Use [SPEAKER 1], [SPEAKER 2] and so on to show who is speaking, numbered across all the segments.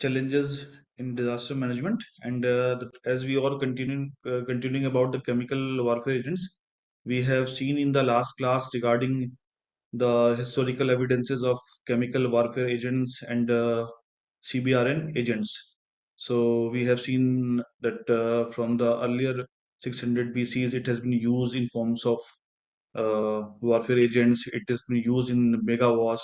[SPEAKER 1] challenges in disaster management, and as we are continuing about the chemical warfare agents, we have seen in the last class regarding the historical evidences of chemical warfare agents and CBRN agents. So we have seen that from the earlier 600 BCs, it has been used in forms of warfare agents. It has been used in mega wars.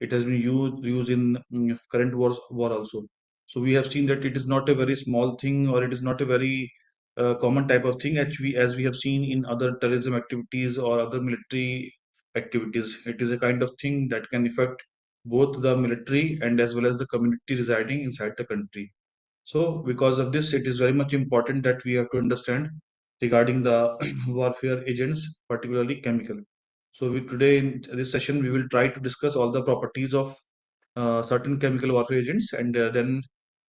[SPEAKER 1] It has been used in current war also. So we have seen that it is not a very small thing, or it is not a very common type of thing, as we have seen in other terrorism activities or other military activities. It is a kind of thing that can affect both the military and as well as the community residing inside the country. So, because of this, it is very much important that we have to understand regarding the warfare agents, particularly chemical. So, today in this session, we will try to discuss all the properties of certain chemical warfare agents, and then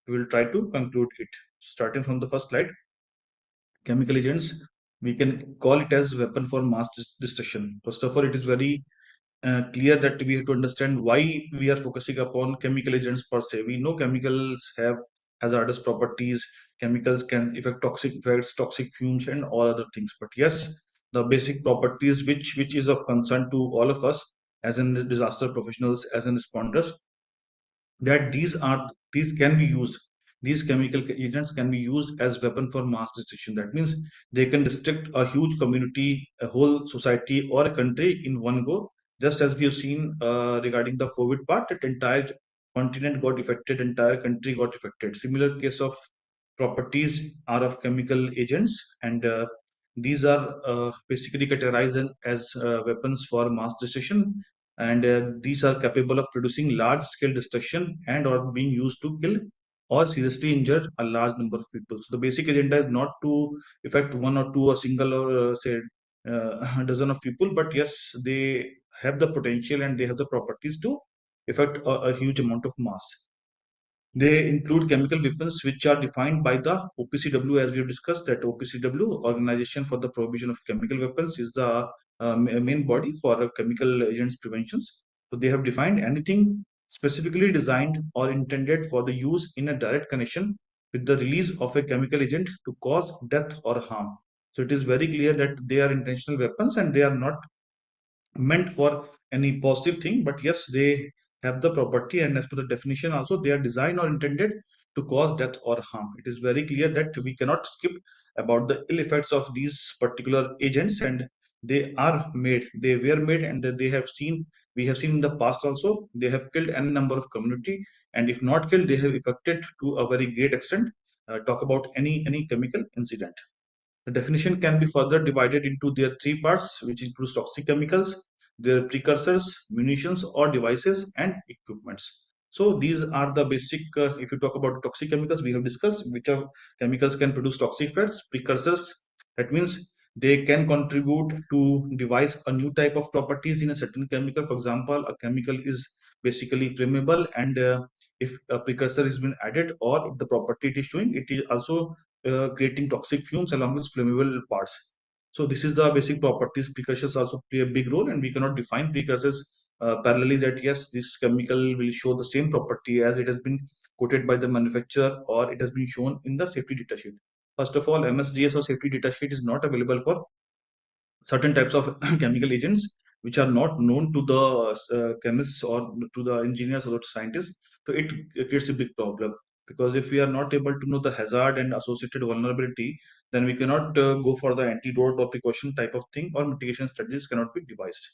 [SPEAKER 1] we will try to conclude it. Starting from the first slide, chemical agents, we can call it as weapon for mass destruction. First of all, it is very clear that we have to understand why we are focusing upon chemical agents per se. We know chemicals have hazardous properties, chemicals can affect toxic effects, toxic fumes, and all other things. But yes, the basic properties which is of concern to all of us as in disaster professionals, as in responders, that these can be used, these chemical agents can be used as weapon for mass destruction. That means they can destruct a huge community, a whole society, or a country in one go, just as we have seen regarding the COVID part, that entire continent got affected, entire country got affected. Similar case of properties are of chemical agents, and these are basically categorized as weapons for mass destruction, and these are capable of producing large scale destruction and or being used to kill or seriously injure a large number of people. So the basic agenda is not to affect one or two, a single, or say a dozen of people, but yes, they have the potential and they have the properties to affect a huge amount of mass. They include chemical weapons which are defined by the OPCW, as we have discussed. That OPCW, Organization for the Prohibition of Chemical Weapons, is the main body for chemical agents preventions. So they have defined anything specifically designed or intended for the use in a direct connection with the release of a chemical agent to cause death or harm. So it is very clear that they are intentional weapons and they are not meant for any positive thing, but yes, they have the property, and as per the definition also, they are designed or intended to cause death or harm. It is very clear that we cannot skip about the ill effects of these particular agents, and they were made, and they have seen, we have seen in the past also, they have killed any number of community, and if not killed, they have affected to a very great extent. Talk about any chemical incident. The definition can be further divided into their three parts, which includes toxic chemicals, their precursors, munitions or devices, and equipments. So these are the basic. If you talk about toxic chemicals, we have discussed which are chemicals can produce toxic effects. Precursors, that means they can contribute to devise a new type of properties in a certain chemical. For example, a chemical is basically flammable, and if a precursor has been added, or if the property it is showing, it is also creating toxic fumes along with flammable parts. So this is the basic properties. Precursors also play a big role, and we cannot define precursors parallelly that yes, this chemical will show the same property as it has been quoted by the manufacturer or it has been shown in the safety data sheet. First of all, MSDS or safety data sheet is not available for certain types of chemical agents which are not known to the chemists or to the engineers or the scientists. So it creates a big problem, because if we are not able to know the hazard and associated vulnerability, then we cannot go for the antidote or precaution type of thing, or mitigation strategies cannot be devised.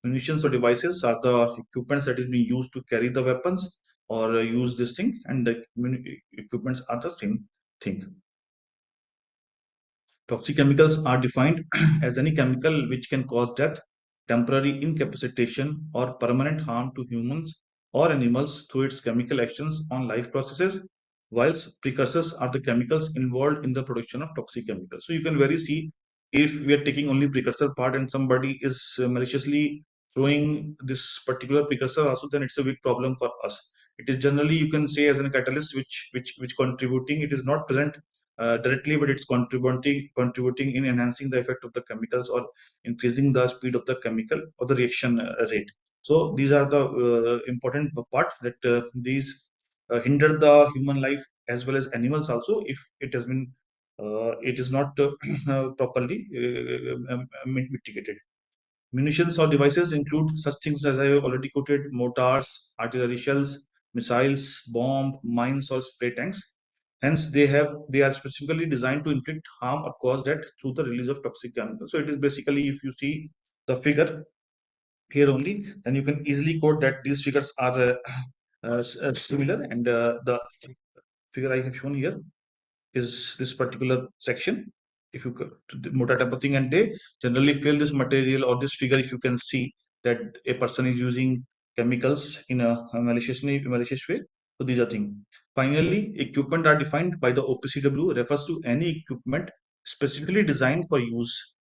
[SPEAKER 1] Munitions or devices are the equipments that is being used to carry the weapons or use this thing, and the equipments are the same thing. Toxic chemicals are defined as any chemical which can cause death, temporary incapacitation, or permanent harm to humans or animals through its chemical actions on life processes, whilst precursors are the chemicals involved in the production of toxic chemicals. So you can very see, if we are taking only precursor part and somebody is maliciously throwing this particular precursor also, then it's a big problem for us. It is generally, you can say, as a catalyst which contributing. It is not present directly, but it's contributing in enhancing the effect of the chemicals or increasing the speed of the chemical or the reaction rate. So these are the important part, that these hinder the human life as well as animals also if it is not properly mitigated. Munitions or devices include such things as I have already quoted: mortars, artillery shells, missiles, bomb, mines, or spray tanks. Hence, they are specifically designed to inflict harm or cause death through the release of toxic chemicals. So it is basically, if you see the figure here only, then you can easily quote that these figures are similar, and the figure I have shown here is this particular section. If you the motor type of thing, and they generally fill this material or this figure, if you can see that a person is using chemicals in a malicious way. So these are things. Finally, equipment are defined by the OPCW, refers to any equipment specifically designed for use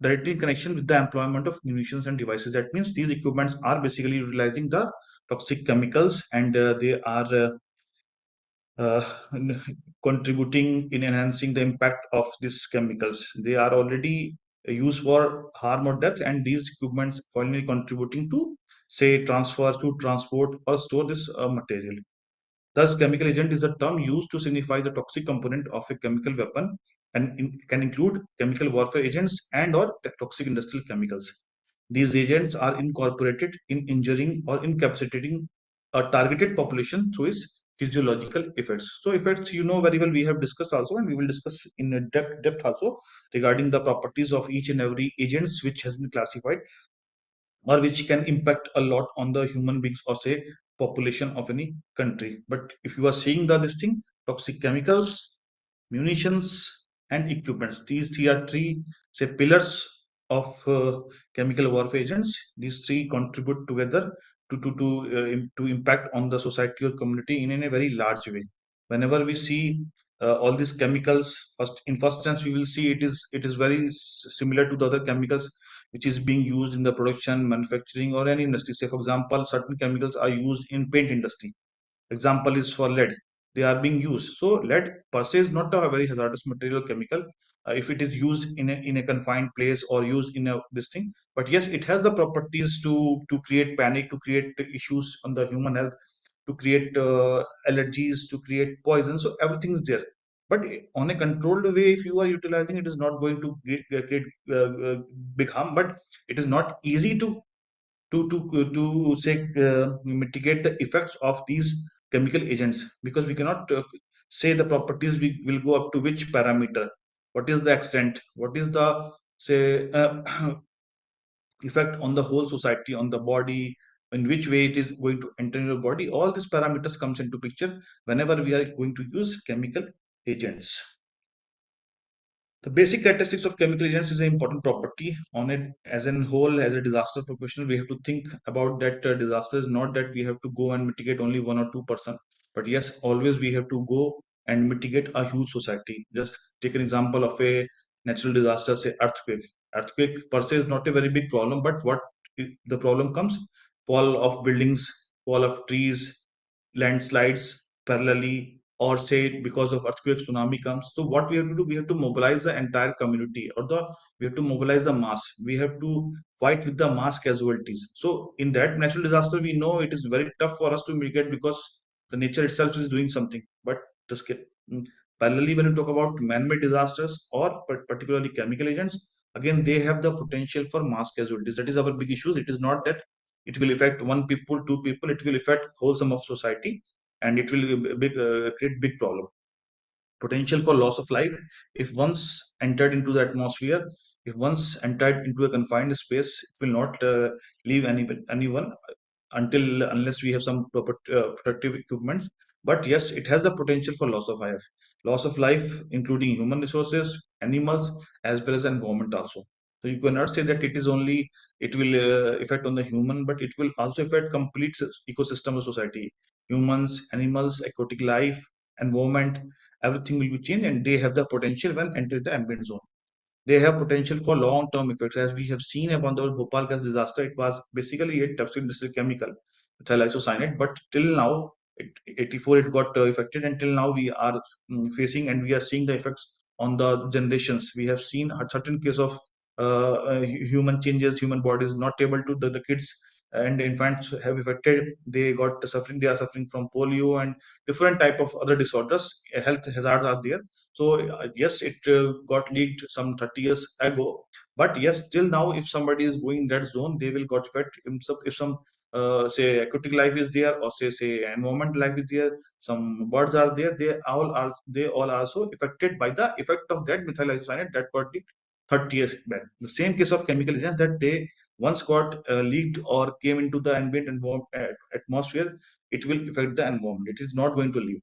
[SPEAKER 1] directly in connection with the employment of munitions and devices. That means these equipments are basically utilizing the toxic chemicals, and they are uh, contributing in enhancing the impact of these chemicals. They are already used for harm or death, and these equipments finally contributing to, say, transfer, to transport or store this material. Thus, chemical agent is a term used to signify the toxic component of a chemical weapon, and can include chemical warfare agents and or toxic industrial chemicals. These agents are incorporated in injuring or incapacitating a targeted population through its physiological effects. So effects, you know very well, we have discussed also, and we will discuss in a depth also regarding the properties of each and every agents which has been classified or which can impact a lot on the human beings or say population of any country. But if you are seeing the this thing, toxic chemicals, munitions, and equipments, these three are three, say, pillars of chemical warfare agents. These three contribute together to impact on the society or community in a very large way. Whenever we see all these chemicals, first sense we will see it is very similar to the other chemicals which is being used in the production, manufacturing, or any industry. Say, for example, certain chemicals are used in paint industry. Example is for lead. They are being used. So lead per se is not a very hazardous material chemical if it is used in a confined place or used in a this thing. But yes, it has the properties to create panic, to create issues on the human health, to create allergies, to create poison. So everything is there. But on a controlled way, if you are utilizing, it is not going to create big harm. But it is not easy to say mitigate the effects of these chemical agents, because we cannot say the properties we will go up to which parameter, what is the extent, what is the, say, effect on the whole society, on the body, in which way it is going to enter your body. All these parameters comes into picture whenever we are going to use chemical agents. The basic characteristics of chemical agents is an important property on it as a whole. As a disaster professional, we have to think about that disaster is not that we have to go and mitigate only 1 or 2%, but yes, always we have to go and mitigate a huge society. Just take an example of a natural disaster, say earthquake. Earthquake per se is not a very big problem, but what the problem comes? Fall of buildings, fall of trees, landslides parallelly, or say because of earthquake tsunami comes. So what we have to do, we have to mobilize the entire community, or the we have to mobilize the mass, we have to fight with the mass casualties. So in that natural disaster, we know it is very tough for us to mitigate because the nature itself is doing something. But just mm, parallelly, when you talk about man-made disasters or particularly chemical agents, again they have the potential for mass casualties. That is our big issues. It is not that it will affect one people, two people, it will affect whole sum of society, and it will create big problem. Potential for loss of life, if once entered into the atmosphere, if once entered into a confined space, it will not leave anyone until unless we have some proper protective equipments. But yes, it has the potential for loss of life, including human resources, animals, as well as environment also. So you cannot say that it is only, it will affect on the human, but it will also affect complete ecosystem of society. Humans, animals, aquatic life, environment, everything will be changed, and they have the potential when enter the ambient zone. They have potential for long-term effects. As we have seen upon the Bhopal gas disaster, it was basically a toxic industrial chemical, methyl isocyanate. But till now, 84 it got affected, and till now we are facing and we are seeing the effects on the generations. We have seen a certain case of human changes, human bodies not able to the kids. and infants have affected. They are suffering from polio and different type of other disorders. Health hazards are there. So yes, it got leaked some 30 years ago, but yes, still now if somebody is going in that zone, they will got affect. If some say aquatic life is there, or say environment life is there, some birds are there, they all are also affected by the effect of that methyl isocyanate that got leaked 30 years back. The same case of chemical agents that they once got leaked or came into the ambient atmosphere, it will affect the environment. It is not going to leave.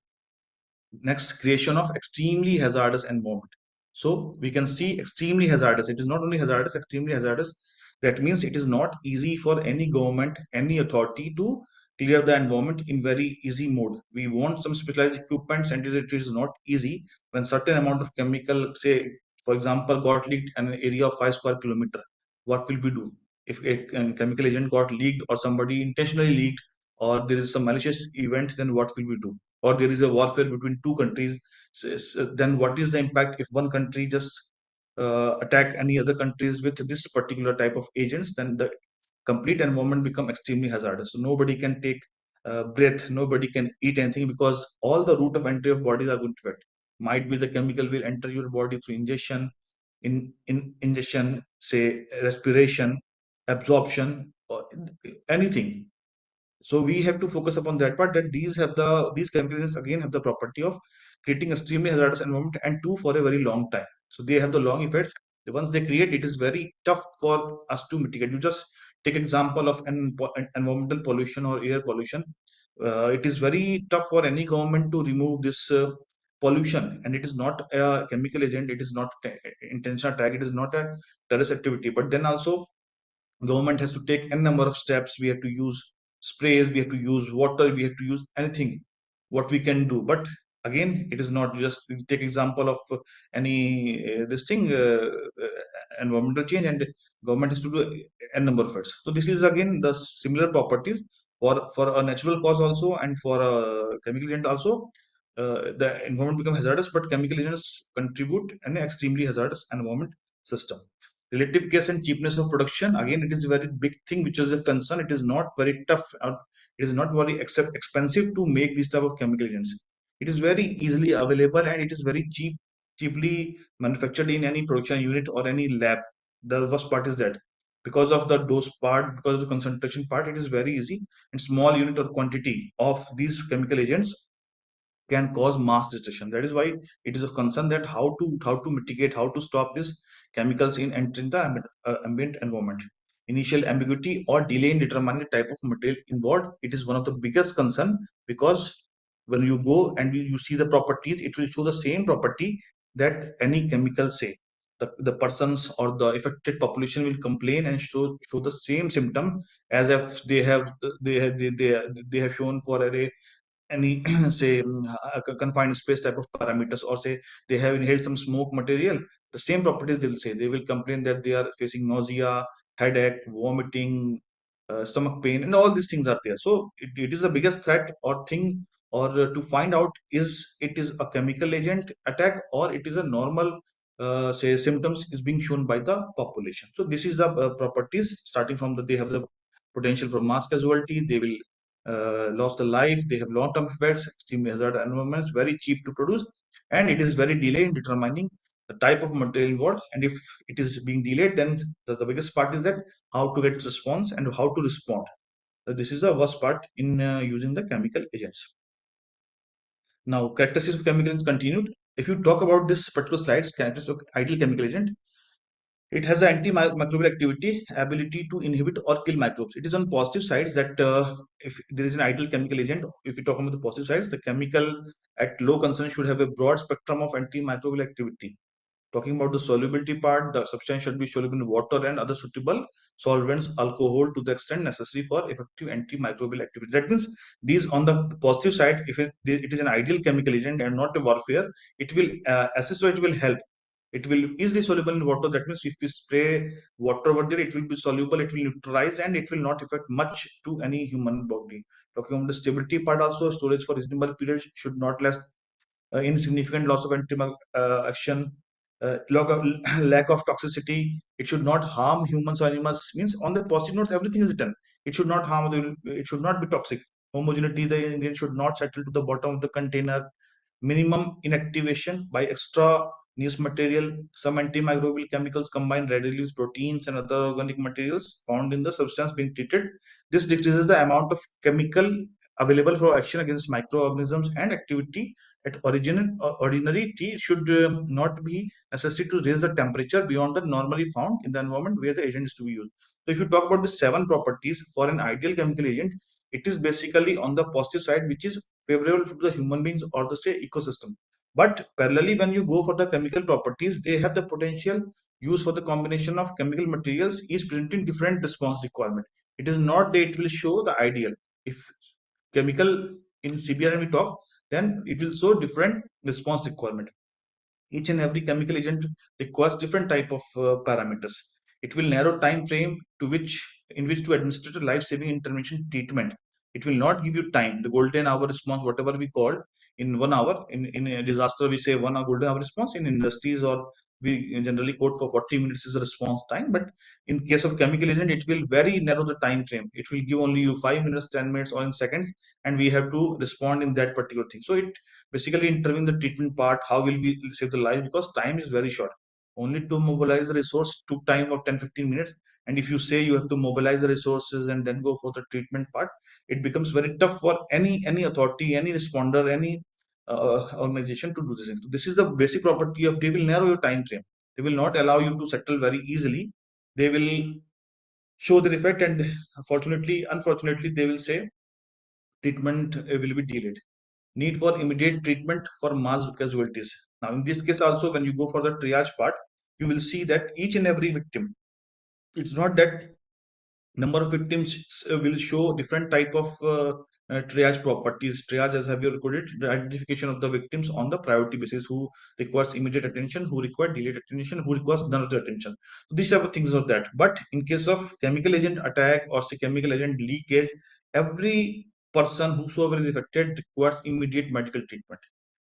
[SPEAKER 1] Next, creation of extremely hazardous environment. So we can see extremely hazardous. It is not only hazardous, extremely hazardous. That means it is not easy for any government, any authority to clear the environment in very easy mode. We want some specialized equipment, and it is not easy when certain amount of chemical, say, for example, got leaked in an area of 5 square kilometer. What will we do? If a chemical agent got leaked, or somebody intentionally leaked, or there is some malicious event, then what will we do? Or there is a warfare between two countries, then what is the impact if one country just attack any other countries with this particular type of agents? Then the complete environment become extremely hazardous. So nobody can take breath, nobody can eat anything, because all the route of entry of bodies are going to affect. Might be the chemical will enter your body through ingestion, in ingestion, say respiration, absorption, or anything. So we have to focus upon that part, that these chemicals again have the property of creating extremely hazardous environment, and two, for a very long time. So they have the long effects. The ones they create, it is very tough for us to mitigate. You just take example of an environmental pollution or air pollution. It is very tough for any government to remove this pollution, and it is not a chemical agent. It is not intentional attack. It is not a terrorist activity. But then also government has to take n number of steps. We have to use sprays, we have to use water, we have to use anything what we can do. But again, it is not just, we take example of any this thing environmental change, and government has to do n number of it. So this is again the similar properties for a natural cause also, and for a chemical agent also. The environment become hazardous, but chemical agents contribute an extremely hazardous environment system. Relative case and cheapness of production, again, it is a very big thing which is a concern. It is not very tough, it is not very expensive to make these type of chemical agents. It is very easily available, and it is very cheaply manufactured in any production unit or any lab. The worst part is that because of the dose part, because of the concentration part, it is very easy, and small unit or quantity of these chemical agents can cause mass destruction. That is why it is of concern that how to mitigate, how to stop these chemicals in entering the ambient environment. Initial ambiguity or delay in determining the type of material involved, it is one of the biggest concern, because when you go and you see the properties, it will show the same property that any chemical say. The persons or the affected population will complain and show the same symptom as if they have shown for any say a confined space type of parameters, or say they have inhaled some smoke material. The same properties they will say. They will complain that they are facing nausea, headache, vomiting, stomach pain, and all these things are there. So it is the biggest threat or thing, or to find out is it is a chemical agent attack, or it is a normal say symptoms is being shown by the population. So this is the properties, starting from the, they have the potential for mass casualty, they will lost a life, they have long-term effects, extremely hazardous environments, very cheap to produce, and it is very delayed in determining the type of material involved. And if it is being delayed, then the biggest part is that how to get response and how to respond. This is the worst part in using the chemical agents. Now, characteristics of chemical agents continued. If you talk about this particular slides, characteristics of ideal chemical agent, it has the antimicrobial activity, ability to inhibit or kill microbes. It is on positive sides that if there is an ideal chemical agent, if we talk about the positive sides, the chemical at low concentration should have a broad spectrum of antimicrobial activity. Talking about the solubility part, the substance should be soluble in water and other suitable solvents, alcohol, to the extent necessary for effective antimicrobial activity. That means these on the positive side, if it is an ideal chemical agent and not a warfare, it will assist, or it will help. It will easily soluble in water. That means if we spray water over there, it will be soluble, it will neutralize, and it will not affect much to any human body. Talking about the stability part also, storage for reasonable periods should not last insignificant loss of antimal action, lack of toxicity. It should not harm humans or animals. Means on the positive notes, everything is written. It should not harm the, it should not be toxic. Homogeneity, the ingredient should not settle to the bottom of the container. Minimum inactivation by extra news material. Some antimicrobial chemicals combine readily with proteins and other organic materials found in the substance being treated. This decreases the amount of chemical available for action against microorganisms and activity at origin. Ordinary tea should not be necessary to raise the temperature beyond the normally found in the environment where the agent is to be used. So if you talk about the seven properties for an ideal chemical agent, it is basically on the positive side, which is favorable to the human beings or the say ecosystem. But parallelly, when you go for the chemical properties, they have the potential use for the combination of chemical materials is presenting different response requirement. It is not that it will show the ideal. If chemical in CBRN we talk, then it will show different response requirement. Each and every chemical agent requires different type of parameters. It will narrow time frame to which in which to administer a life-saving intervention treatment. It will not give you time, the golden hour response, whatever we call in 1 hour. In a disaster, we say 1 hour golden hour response. In industries, or we generally quote for 40 minutes is the response time. But in case of chemical agent, it will very narrow the time frame. It will give only you 5 minutes, 10 minutes, or in seconds, and we have to respond in that particular thing. So it basically intervene the treatment part. How will we save the life? Because time is very short. Only to mobilize the resource took time of 10-15 minutes. And if you say you have to mobilize the resources and then go for the treatment part, it becomes very tough for any authority, any responder, any organization to do this thing. So this is the basic property of, they will narrow your time frame. They will not allow you to settle very easily. They will show their effect, and unfortunately, they will say treatment will be delayed. Need for immediate treatment for mass casualties. Now, in this case, also, when you go for the triage part, you will see that each and every victim, it's not that number of victims will show different type of triage properties. Triage, as have you recorded, the identification of the victims on the priority basis, who requires immediate attention, who require delayed attention, who requires none of the attention. So these are the things of that. But in case of chemical agent attack or say chemical agent leakage, every person whosoever is affected requires immediate medical treatment.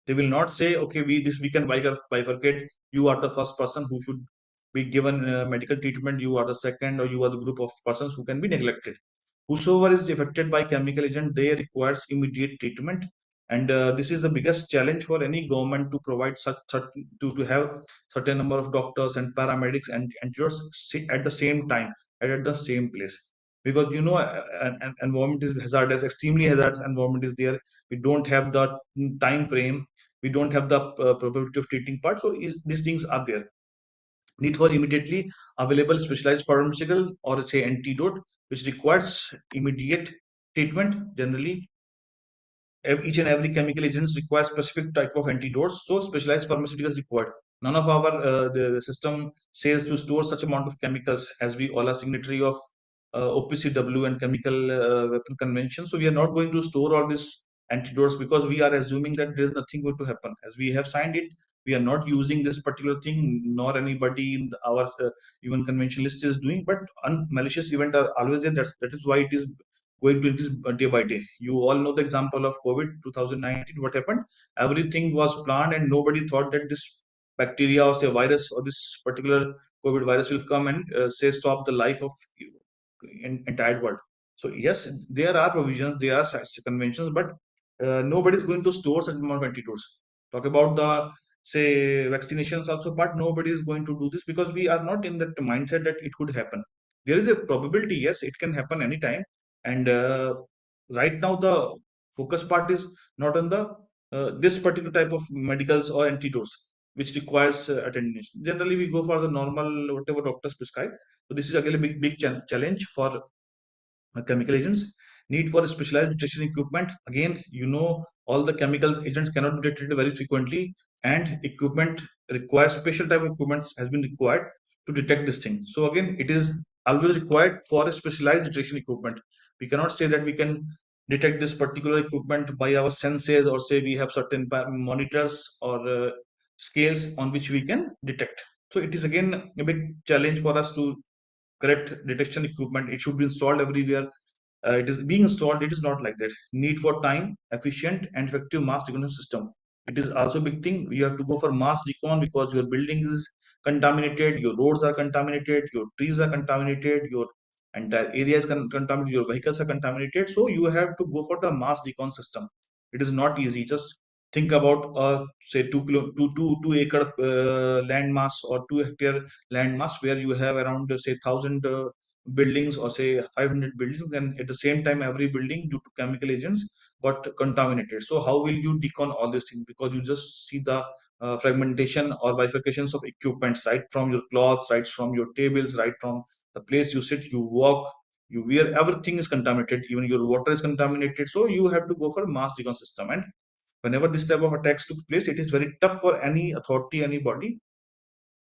[SPEAKER 1] They will not say, okay, we can bifurcate. You are the first person who should be given medical treatment, you are the second, or you are the group of persons who can be neglected. Whosoever is affected by chemical agent, they requires immediate treatment. And this is the biggest challenge for any government to provide to have certain number of doctors and paramedics and just sit at the same time at the same place. Because an environment is hazardous, extremely hazardous environment is there. We don't have the time frame, we don't have the probability of treating part. So these things are there. Need for immediately available specialized pharmaceutical or say antidote, which requires immediate treatment. Generally, each and every chemical agents require specific type of antidotes, so specialized pharmaceuticals required. None of our the system says to store such amount of chemicals, as we all are signatory of OPCW and chemical weapon convention. So we are not going to store all these antidotes because we are assuming that there is nothing going to happen. As we have signed it, we are not using this particular thing, nor anybody in our even conventionalist is doing. But malicious event are always there. That is why it is going to increase day by day. You all know the example of COVID 2019. What happened? Everything was planned, and nobody thought that this bacteria or say virus or this particular COVID virus will come and say stop the life of entire world. So yes, there are provisions, there are such conventions, but nobody is going to store such amount of antidotes. Talk about the say vaccinations also, but nobody is going to do this because we are not in that mindset that it could happen. There is a probability, yes, it can happen anytime, and right now the focus part is not on the this particular type of medicals or antidotes which requires attention. Generally, we go for the normal whatever doctors prescribe. So this is again a big challenge for chemical agents. Need for specialized detection equipment. Again, all the chemical agents cannot be detected very frequently, and equipment requires special type of equipment has been required to detect this thing. So again, it is always required for a specialized detection equipment. We cannot say that we can detect this particular equipment by our senses, or say we have certain monitors or scales on which we can detect. So it is again a big challenge for us to correct detection equipment. It should be installed everywhere. It is being installed. It is not like that. Need for time, efficient, and effective mass recon system. It is also a big thing. You have to go for mass recon because your building is contaminated, your roads are contaminated, your trees are contaminated, your entire area is contaminated, your vehicles are contaminated. So you have to go for the mass decon system. It is not easy. Just think about say 2 acre land mass or 2 hectare land mass where you have around say 1,000 buildings or say 500 buildings, and at the same time every building due to chemical agents got contaminated. So how will you decon all these things? Because you just see the fragmentation or bifurcations of equipments, right from your clothes, right from your tables, right from the place you sit, you walk, you wear, everything is contaminated. Even your water is contaminated. So you have to go for mass decon system. And whenever this type of attacks took place, it is very tough for any authority, anybody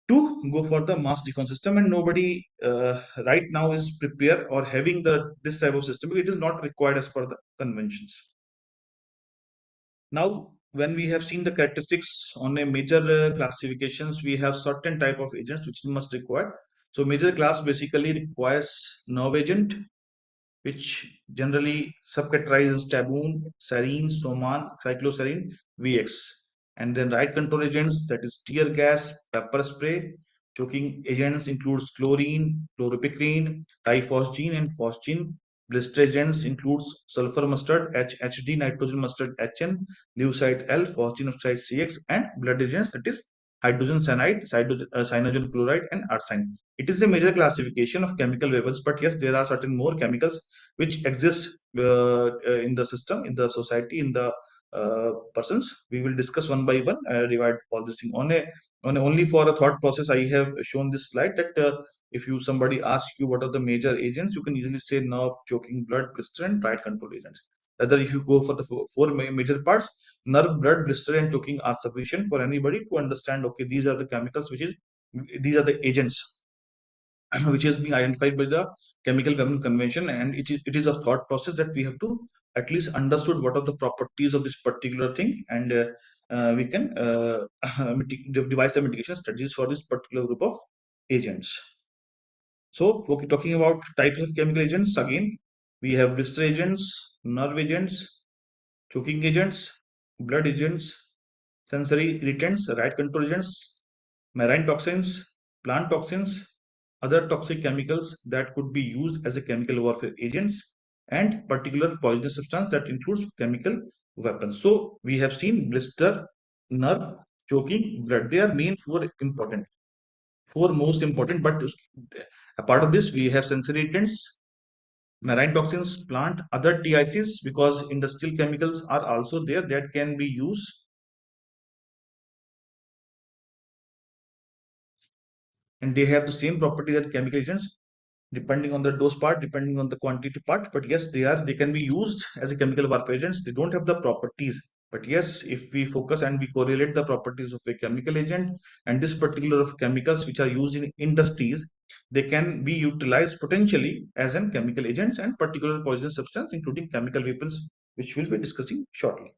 [SPEAKER 1] to go for the mass decon system. And nobody right now is prepared or having this type of system. It is not required as per the conventions. Now, when we have seen the characteristics on a major classifications, we have certain type of agents which must require. So major class basically requires nerve agent, which generally subcategorizes tabun, serine, soman, cycloserine, VX. And then right control agents, that is tear gas, pepper spray. Choking agents includes chlorine, chloropicrine, diphosgene, and phosgene. Blister agents includes sulfur mustard, HHD, nitrogen mustard, HN, leucite L, phosgene oxide CX, and blood agents, that is hydrogen cyanide, cyanogen chloride, and arsine. It is a major classification of chemical weapons, but yes, there are certain more chemicals which exist in the system, in the society, in the persons. We will discuss one by one, divide all this thing on only for a thought process. I have shown this slide that if you somebody asks you what are the major agents, you can easily say nerve, choking, blood, blister, and riot control agents. Rather, if you go for the four major parts, nerve, blood, blister, and choking are sufficient for anybody to understand. Okay, these are the chemicals, these are the agents which is being identified by the chemical weapon convention, and it is a thought process that we have to at least understood what are the properties of this particular thing, and we can devise the mitigation strategies for this particular group of agents. So talking about types of chemical agents, again we have blister agents, nerve agents, choking agents, blood agents, sensory irritants, riot control agents, marine toxins, plant toxins, other toxic chemicals that could be used as a chemical warfare agents, and particular poisonous substance that includes chemical weapons. So we have seen blister, nerve, choking, blood. They are main four most important. But a part of this, we have sensory irritants, marine toxins, plant, other TICs, because industrial chemicals are also there that can be used, and they have the same property that chemical agents, depending on the dose part, depending on the quantity part. But yes, they can be used as a chemical warfare agents. They don't have the properties. But yes, if we focus and we correlate the properties of a chemical agent and this particular of chemicals which are used in industries, they can be utilized potentially as an chemical agents and particular poisonous substance, including chemical weapons, which we'll be discussing shortly.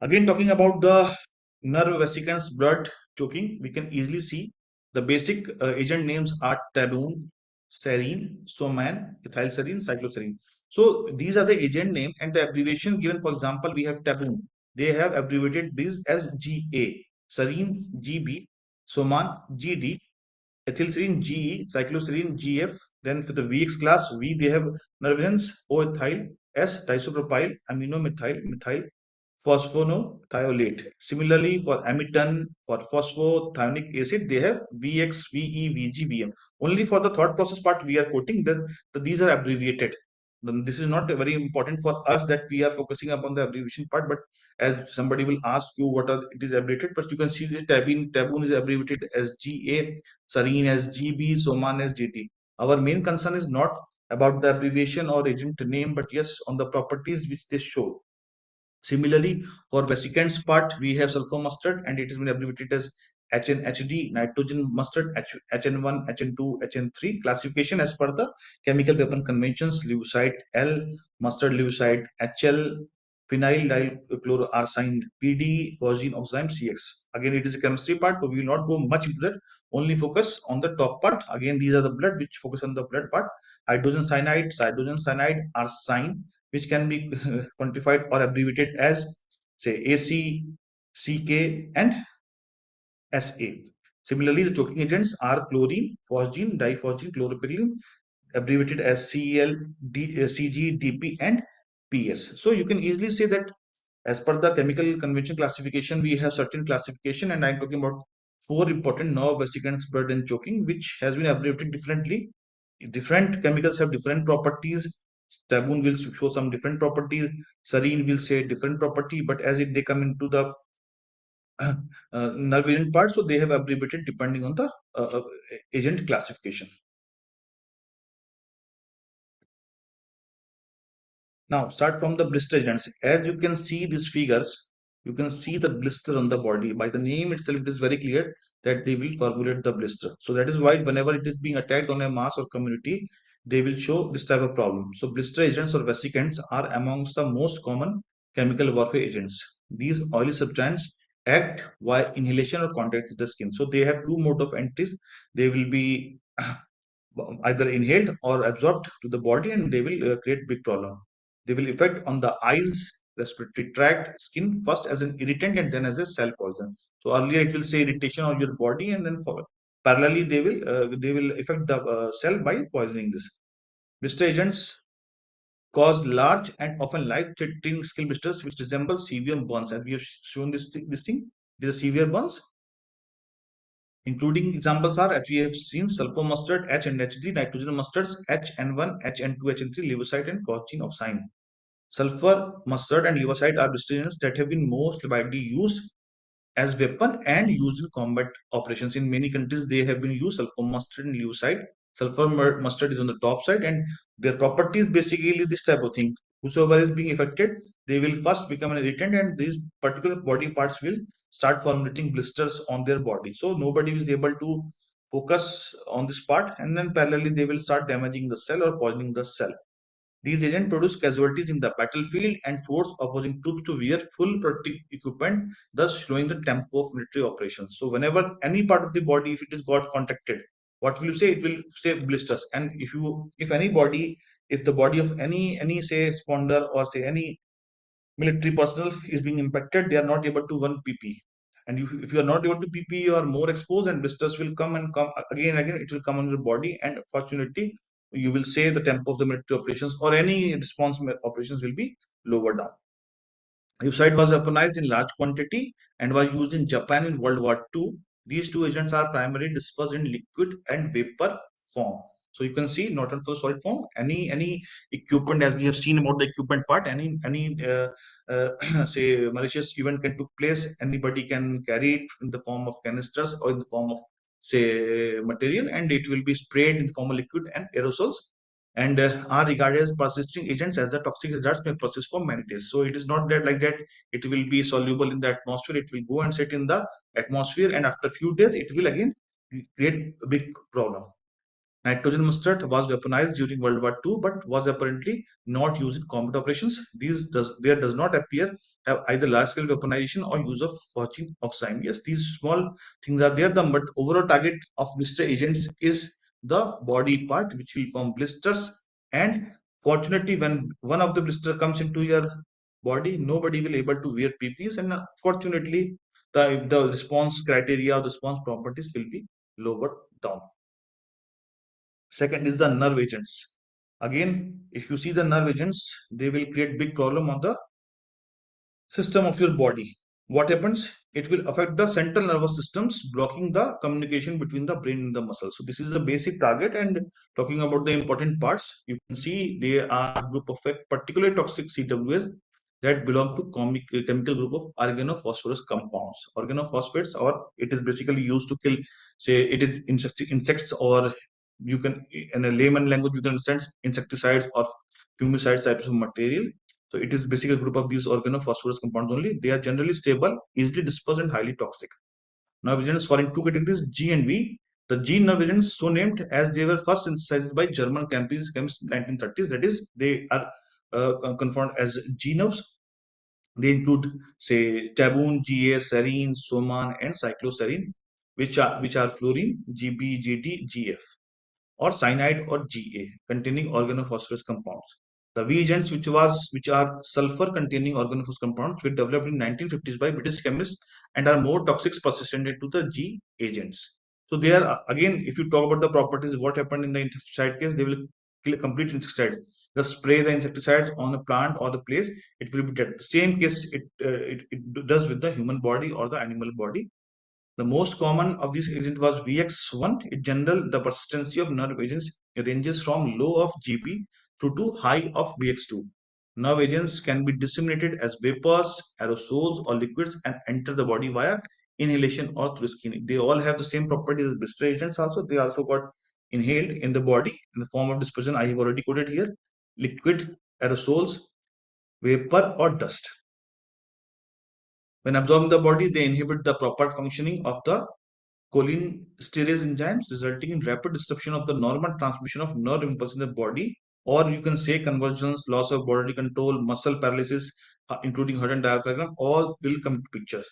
[SPEAKER 1] Again, talking about the nerve vesicants, blood, choking, we can easily see the basic agent names are tabun, serine, soman, ethylserine, cycloserine. So these are the agent name, and the abbreviation given. For example, we have tabun. They have abbreviated these as GA, serine GB, soman GD, ethylserine GE, cycloserine GF. Then for the VX class, V they have nervins, O ethyl, S disopropyl, aminomethyl, methyl, phosphonothiolate. Similarly, for amiton, for phosphothionic acid, they have VX, VE, VG, VM. Only for the thought process part, we are quoting that these are abbreviated. Then this is not very important for us that we are focusing upon the abbreviation part, but as somebody will ask you what are it is abbreviated, but you can see the tabun is abbreviated as GA, serine as GB, soman as GT. Our main concern is not about the abbreviation or agent name, but yes, on the properties which they show. Similarly, for vesicants part, we have sulfur mustard, and it has been abbreviated as HNHD, nitrogen mustard, HN1, HN2, HN3. Classification as per the chemical weapon conventions: leucite L, mustard leucite HL, phenyl dichloroarsine PD, phosgene oxime CX. Again, it is a chemistry part, but we will not go much into that. Only focus on the top part. Again, these are the blood, which focus on the blood part. Hydrogen cyanide, arsine, which can be quantified or abbreviated as say AC, CK, and SA. Similarly, the choking agents are chlorine, phosgene, diphosgene, chloropyrrolene, abbreviated as CL, CG, DP, and PS. So you can easily say that as per the chemical convention classification, we have certain classification, and I'm talking about four important nerve vesicants, blood, and choking, which has been abbreviated differently. Different chemicals have different properties. Stabun will show some different properties. Serine will say different property, but as they come into the nerve agent part, so they have abbreviated depending on the agent classification. Now start from the blister agents. As you can see these figures, you can see the blister on the body. By the name itself, it is very clear that they will formulate the blister. So that is why whenever it is being attacked on a mass or community, they will show this type of problem. So blister agents or vesicants are amongst the most common chemical warfare agents. These oily substances act via inhalation or contact with the skin. So they have two mode of entries. They will be either inhaled or absorbed to the body, and they will create big problem. They will affect on the eyes, respiratory tract, skin first as an irritant and then as a cell poison. So earlier it will say irritation on your body, and then for parallelly they will affect the cell by poisoning this. Blister agents cause large and often life-threatening skin blisters which resemble severe burns. As we have shown this thing, it is a severe burns. Including examples are, as we have seen, sulfur mustard, H and HG, nitrogen mustards, HN1, HN2, HN3, leucite, and phosgene oxime. Sulfur mustard and leucite are restraints that have been most widely used as weapon and used in combat operations. In many countries, they have been used sulfur mustard and leucide. Sulfur mustard is on the top side, and their properties basically this type of thing. Whosoever is being affected, they will first become an irritant, and these particular body parts will start formulating blisters on their body. So nobody is able to focus on this part, and then parallelly they will start damaging the cell or poisoning the cell. These agents produce casualties in the battlefield and force opposing troops to wear full protective equipment, thus slowing the tempo of military operations. So, whenever any part of the body, if it is got contacted, what will you say? It will say blisters. And if anybody, if the body of any say sponder or say any military personnel is being impacted, they are not able to run PP. And if you are not able to PP, you are more exposed, and blisters will come and come again and again. It will come on your body, and fortunately, you will say the tempo of the military operations or any response operations will be lower down. Lucite was weaponized in large quantity and was used in Japan in World War II. These two agents are primarily dispersed in liquid and vapor form. So you can see not in full solid form. Any equipment, as we have seen about the equipment part, any say malicious event can took place. Anybody can carry it in the form of canisters or in the form of say material, and it will be sprayed in the form of liquid and aerosols, and are regarded as persisting agents, as the toxic results may persist for many days. So it is not that like that it will be soluble in the atmosphere. It will go and sit in the atmosphere, and after a few days it will again create a big problem. Nitrogen mustard was weaponized during World War II, but was apparently not used in combat operations. There does not appear have either large-scale weaponization or use of phosgene oxime. Yes, these small things are there, but overall target of blister agents is the body part, which will form blisters. And fortunately, when one of the blister comes into your body, nobody will able to wear PPs, and fortunately, the response criteria, the response properties will be lowered down. Second is the nerve agents. Again, if you see the nerve agents, they will create big problem on the system of your body. What happens? It will affect the central nervous systems, blocking the communication between the brain and the muscle. So this is the basic target. And talking about the important parts, you can see they are a group of particularly toxic CWS that belong to chemical group of organophosphorus compounds. Organophosphates, or it is basically used to kill, say, it is insects, or you can, in a layman language, you can understand insecticides or fungicides types of material. So it is basically a group of these organophosphorus compounds only. They are generally stable, easily dispersed, and highly toxic. Nerve agents fall in two categories, G and V. The G nerve agents, so named as they were first synthesized by German chemists in 1930s. That is, they are confirmed as G nerves. They include, say, tabun, Ga, serine, soman, and cycloserine, which are fluorine, Gb, Gd, Gf, or cyanide or Ga, containing organophosphorus compounds. The V agents, which are sulfur-containing organophosphorus compounds, were developed in 1950s by British chemists and are more toxic persistent to the G agents. So they are again, if you talk about the properties, what happened in the insecticide case, they will kill complete insecticide. Just spray the insecticides on the plant or the place, it will be dead. Same case it does with the human body or the animal body. The most common of these agents was VX1. In general, the persistency of nerve agents ranges from low of GB through to high of VX2. Nerve agents can be disseminated as vapors, aerosols, or liquids and enter the body via inhalation or through skin. They all have the same properties as blister agents also. They also got inhaled in the body in the form of dispersion. I have already quoted here. Liquid, aerosols, vapor, or dust. When absorbed in the body, they inhibit the proper functioning of the cholinesterase enzymes, resulting in rapid disruption of the normal transmission of nerve impulse in the body, or you can say convulsions, loss of bodily control, muscle paralysis, including heart and diaphragm, all will come into picture.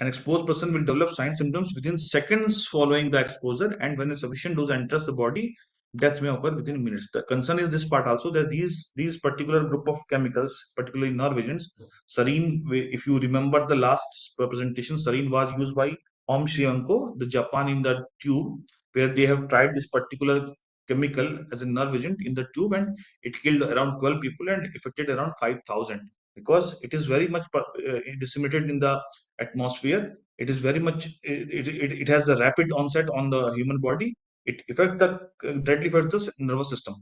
[SPEAKER 1] An exposed person will develop signs symptoms within seconds following the exposure, and when a sufficient dose enters the body, death may occur within minutes. The concern is this part also, that these particular group of chemicals, particularly nerve agents, serine. If you remember the last presentation, serine was used by Om Shri Anko, the Japan, in the tube, where they have tried this particular chemical as a nerve agent in the tube, and it killed around 12 people and affected around 5,000, because it is very much disseminated in the atmosphere. It is very much it has the rapid onset on the human body. It affects the directly affects the nervous system.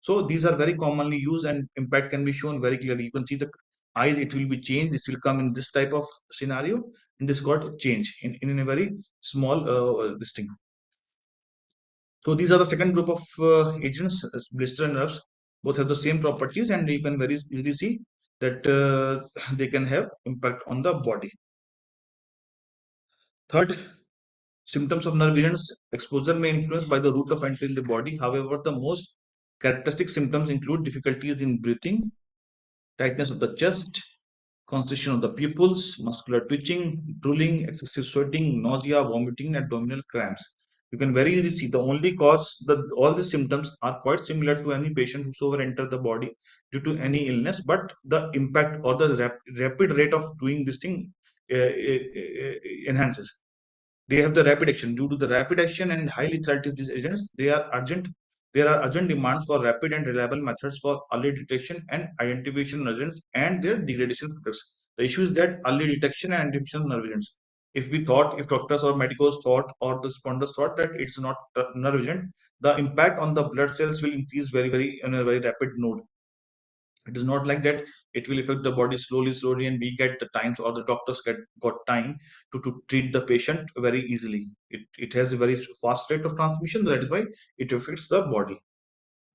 [SPEAKER 1] So these are very commonly used, and impact can be shown very clearly. You can see the eyes, it will be changed. This will come in this type of scenario, and this got change in a very small this thing. So these are the second group of agents, blister and nerves. Both have the same properties, and you can very easily see that they can have impact on the body. Third, symptoms of nerve agents exposure may influence by the route of entry in the body. However, the most characteristic symptoms include difficulties in breathing, tightness of the chest, constriction of the pupils, muscular twitching, drooling, excessive sweating, nausea, vomiting, abdominal cramps. You can very easily see the only cause that all these symptoms are quite similar to any patient whosoever enter the body due to any illness, but the impact or the rapid rate of doing this thing enhances. They have the rapid action. Due to the rapid action and high lethality of these agents, they are urgent. There are urgent demands for rapid and reliable methods for early detection and identification of agents and their degradation products. The issue is that early detection and identification of nerve agents. If doctors or medicos thought, or the responders thought that it's not a nerve agent, the impact on the blood cells will increase very in a very rapid node. It is not like that. It will affect the body slowly, and we get the time, or the doctors got time to treat the patient very easily. It has a very fast rate of transmission. That is why it affects the body.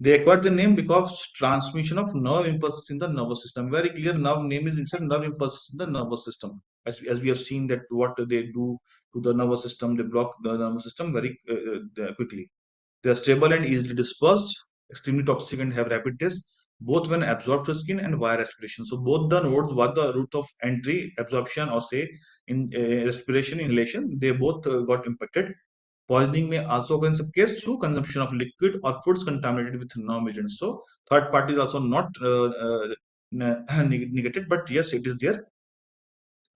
[SPEAKER 1] They acquired the name because transmission of nerve impulses in the nervous system. Very clear. Nerve name is itself nerve impulses in the nervous system. As we have seen that what they do to the nervous system, they block the nervous system very quickly. They are stable and easily dispersed, extremely toxic and have rapid death, both when absorbed through skin and via respiration. So both the nodes, what the route of entry, absorption, or say in respiration, inhalation, they both got impacted. Poisoning may also occur in some case through consumption of liquid or foods contaminated with non agents. So third party is also not negated, but yes, it is there.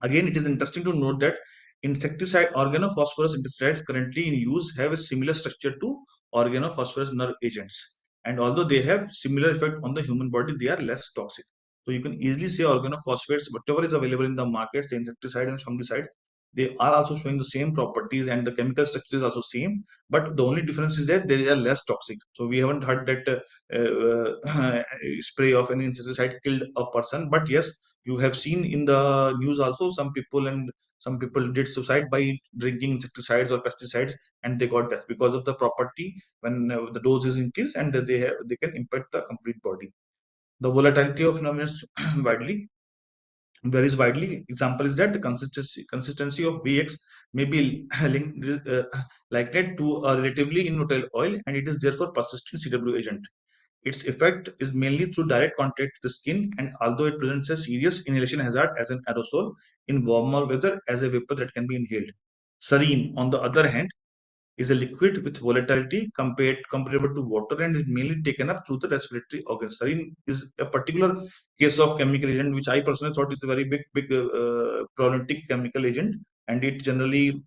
[SPEAKER 1] Again, it is interesting to note that insecticide organophosphorus insecticides currently in use have a similar structure to organophosphorus nerve agents. And although they have similar effect on the human body, they are less toxic. So you can easily say organophosphates, whatever is available in the market, the insecticide and fungicide, they are also showing the same properties, and the chemical structure is also same. But the only difference is that they are less toxic. So we haven't heard that spray of any insecticide killed a person. But yes, you have seen in the news also some people did suicide by drinking insecticides or pesticides, and they got death because of the property when the dose is increased, and they can impact the complete body. The volatility of phenomena widely varies widely. Example is that the consistency of VX may be linked likened to a relatively involatile oil, and it is therefore persistent CW agent. Its effect is mainly through direct contact to the skin, and although it presents a serious inhalation hazard as an aerosol, in warmer weather as a vapor that can be inhaled. Serine, on the other hand, is a liquid with volatility comparable to water and is mainly taken up through the respiratory organs. Sarin is a particular case of chemical agent which I personally thought is a very big problematic chemical agent, and it generally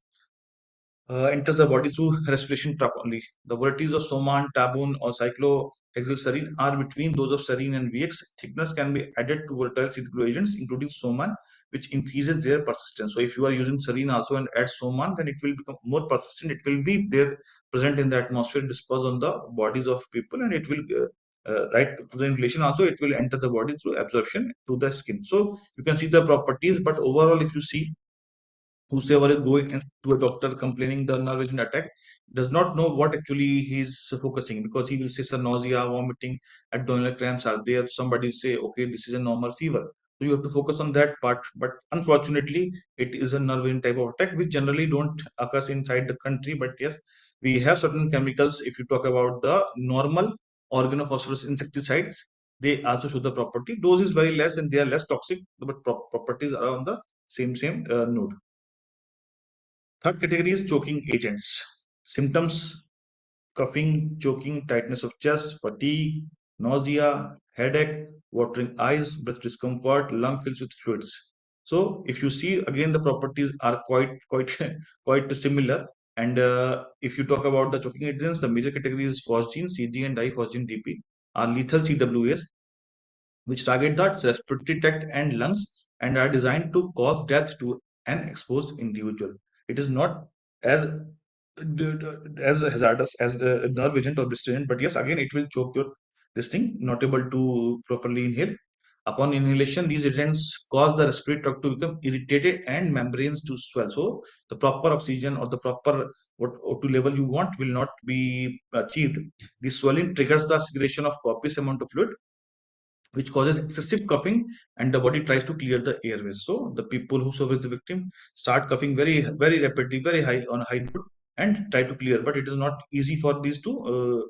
[SPEAKER 1] enters the body through respiration tract only. The varieties of Soman, Tabun, or cyclohexylserine are between those of serine and VX. Thickness can be added to volatile CW agents, including Soman, which increases their persistence. So, if you are using serine also and add Soman, then it will become more persistent. It will be there present in the atmosphere, dispersed on the bodies of people, and it will right to the inhalation also. It will enter the body through absorption through the skin. So, you can see the properties, but overall, if you see whosoever is going to a doctor complaining the nerve agent attack does not know what actually he is focusing, because he will say sir, nausea, vomiting, abdominal cramps are there. Somebody say okay, this is a normal fever, so you have to focus on that part. But unfortunately it is a nerve agent type of attack which generally don't occur inside the country. But yes, we have certain chemicals. If you talk about the normal organophosphorus insecticides, they also show the property. Dose is very less and they are less toxic, but properties are on the same node. Third category is choking agents. Symptoms: coughing, choking, tightness of chest, fatigue, nausea, headache, watering eyes, breath discomfort, lung fills with fluids. So, if you see again, the properties are quite quite similar. And if you talk about the choking agents, the major categories phosgene, CG, and diphosgene DP are lethal CWAs which target the respiratory tract and lungs and are designed to cause death to an exposed individual. It is not as as hazardous as a nerve agent or blister agent, but yes, again, it will choke your this thing, not able to properly inhale. Upon inhalation, these agents cause the respiratory tract to become irritated and membranes to swell. So, the proper oxygen or the proper what O2 level you want will not be achieved. This swelling triggers the segregation of copious amount of fluid, which causes excessive coughing, and the body tries to clear the airways. So the people who serve as the victim start coughing very rapidly, very high on high note, and try to clear. But it is not easy for these to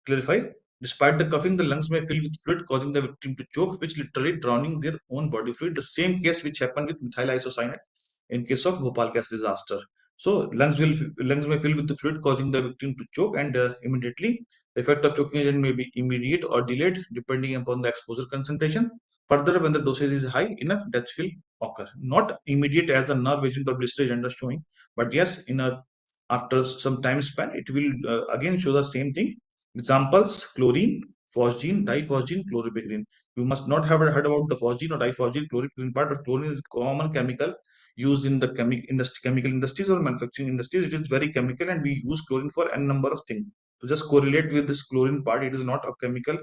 [SPEAKER 1] clarify. Despite the coughing, the lungs may fill with fluid, causing the victim to choke, which literally drowning their own body fluid. The same case which happened with methyl isocyanate in case of Bhopal gas disaster. So lungs may fill with the fluid, causing the victim to choke, and immediately the effect of choking agent may be immediate or delayed depending upon the exposure concentration. Further, when the dosage is high enough, death will occur. Not immediate as the nerve agent or blister agent are showing, but yes, in a after some time span, it will again show the same thing. Examples: chlorine, phosgene, diphosgene, chloripyrine. You must not have heard about the phosgene or diphosgene chloripyrine part, but chlorine is a common chemical used in the chemical industries or manufacturing industries. It is very chemical, and we use chlorine for n number of things. To just correlate with this chlorine part, it is not a chemical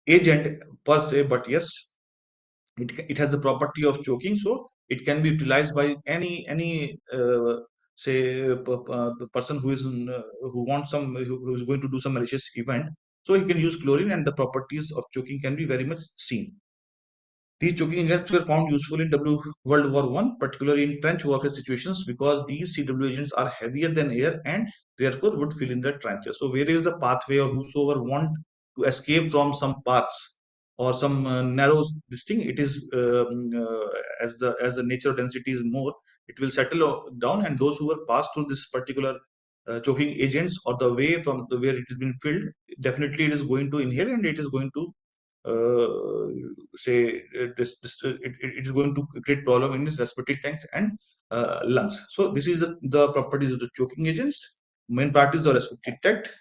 [SPEAKER 1] agent per se, but yes, it has the property of choking, so it can be utilized by any say person who is who wants who is going to do some malicious event. So he can use chlorine, and the properties of choking can be very much seen. These choking agents were found useful in World War One, particularly in trench warfare situations, because these CW agents are heavier than air and therefore would fill in the trenches. So, where is the pathway, or whosoever want to escape from some paths or some narrow this thing, it is as the nature density is more, it will settle down, and those who are passed through this particular choking agents or the way from the where it has been filled, definitely it is going to inhale, and it is going to uh, say it is going to create problem in his respiratory tanks and lungs. So this is the properties of the choking agents. Main part is the respiratory tract,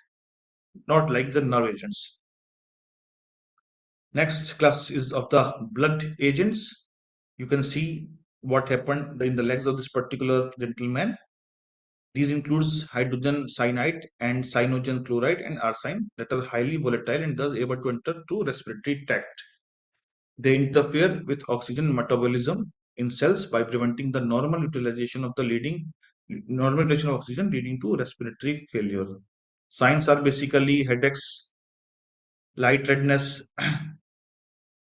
[SPEAKER 1] not like the nerve agents. Next class is of the blood agents. You can see what happened in the legs of this particular gentleman. These includes hydrogen cyanide and cyanogen chloride and arsine that are highly volatile and thus able to enter through respiratory tract. They interfere with oxygen metabolism in cells by preventing the normal utilization of oxygen, leading to respiratory failure. Signs are basically headaches, light redness.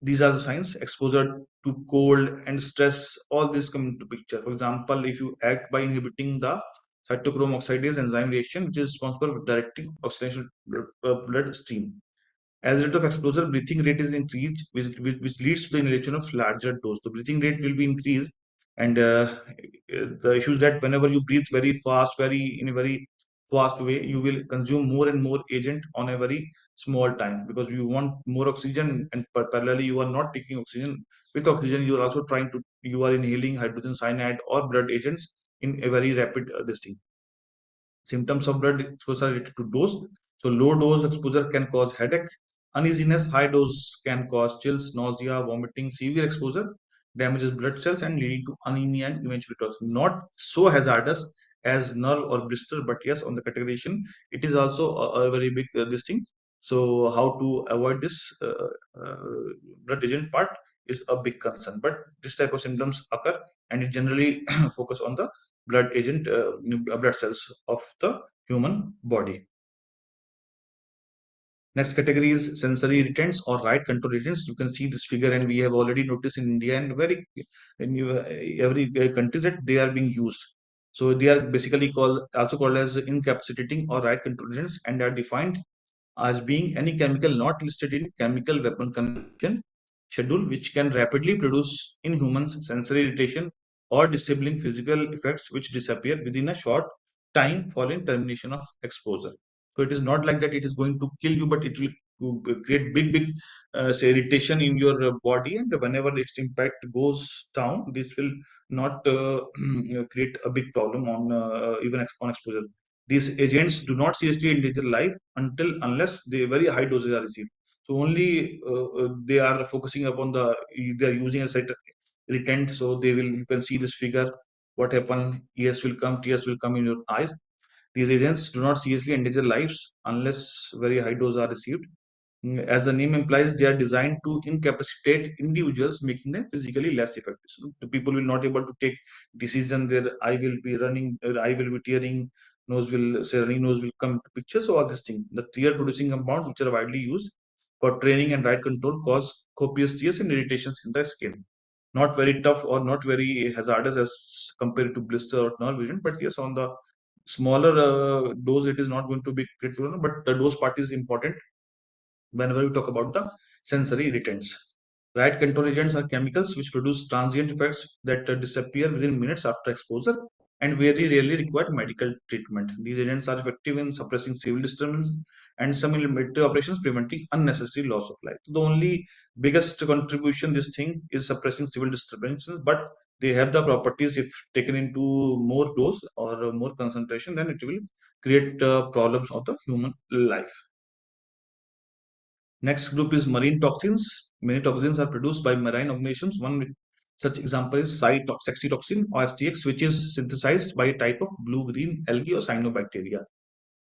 [SPEAKER 1] These are the signs. Exposure to cold and stress, all this come into picture. For example, if you act by inhibiting the cytochrome oxidase enzyme reaction, which is responsible for directing oxidation blood stream. As a result of exposure, breathing rate is increased, which leads to the inhalation of larger dose. The breathing rate will be increased, and the issue is that whenever you breathe very fast, very in a very fast way, you will consume more and more agent on a very small time, because you want more oxygen, and parallelly you are not taking oxygen. With oxygen, you are also you are inhaling hydrogen cyanide or blood agents in a very rapid this thing. Symptoms of blood exposure are related to dose. So low dose exposure can cause headache, uneasiness. High dose can cause chills, nausea, vomiting. Severe exposure damages blood cells and leading to anemia and eventually death. Not so hazardous as nerve or blister, but yes, on the categorization, it is also a very big this thing. So how to avoid this uh, blood agent part is a big concern. But this type of symptoms occur, and it generally focus on the blood agent, blood cells of the human body. Next category is sensory irritants or right control agents. You can see this figure, and we have already noticed in India and every country that they are being used. So they are basically also called as incapacitating or right control agents, and are defined as being any chemical not listed in chemical weapon convention schedule which can rapidly produce in humans sensory irritation or disabling physical effects which disappear within a short time following termination of exposure. So it is not like that it is going to kill you, but it will create big say irritation in your body, and whenever its impact goes down, this will not create a big problem on on exposure. These agents do not seriously endanger life unless the very high doses are received. So only they are focusing upon they are using a set irritant. So they will, you can see this figure. What happen? Ears will come, tears will come in your eyes. These agents do not seriously endanger lives unless very high doses are received. As the name implies, they are designed to incapacitate individuals, making them physically less effective. So the people will not able to take decision. Their eye will be running, eye will be tearing, nose will say running nose will come to picture. So all this thing, the tear producing compounds which are widely used for training and right control cause copious tears and irritations in the skin. Not very tough or not very hazardous as compared to blister or nerve agent, but yes, on the smaller dose, it is not going to be critical. But the dose part is important whenever we talk about the sensory irritants. Right control agents are chemicals which produce transient effects that disappear within minutes after exposure and very rarely require medical treatment. These agents are effective in suppressing civil disturbance and some in military operations, preventing unnecessary loss of life. The only biggest contribution this thing is suppressing civil disturbances, but they have the properties if taken into more dose or more concentration, then it will create problems of the human life. Next group is marine toxins. Many toxins are produced by marine organisms. One such example is saxitoxin or STX, which is synthesized by a type of blue-green algae or cyanobacteria.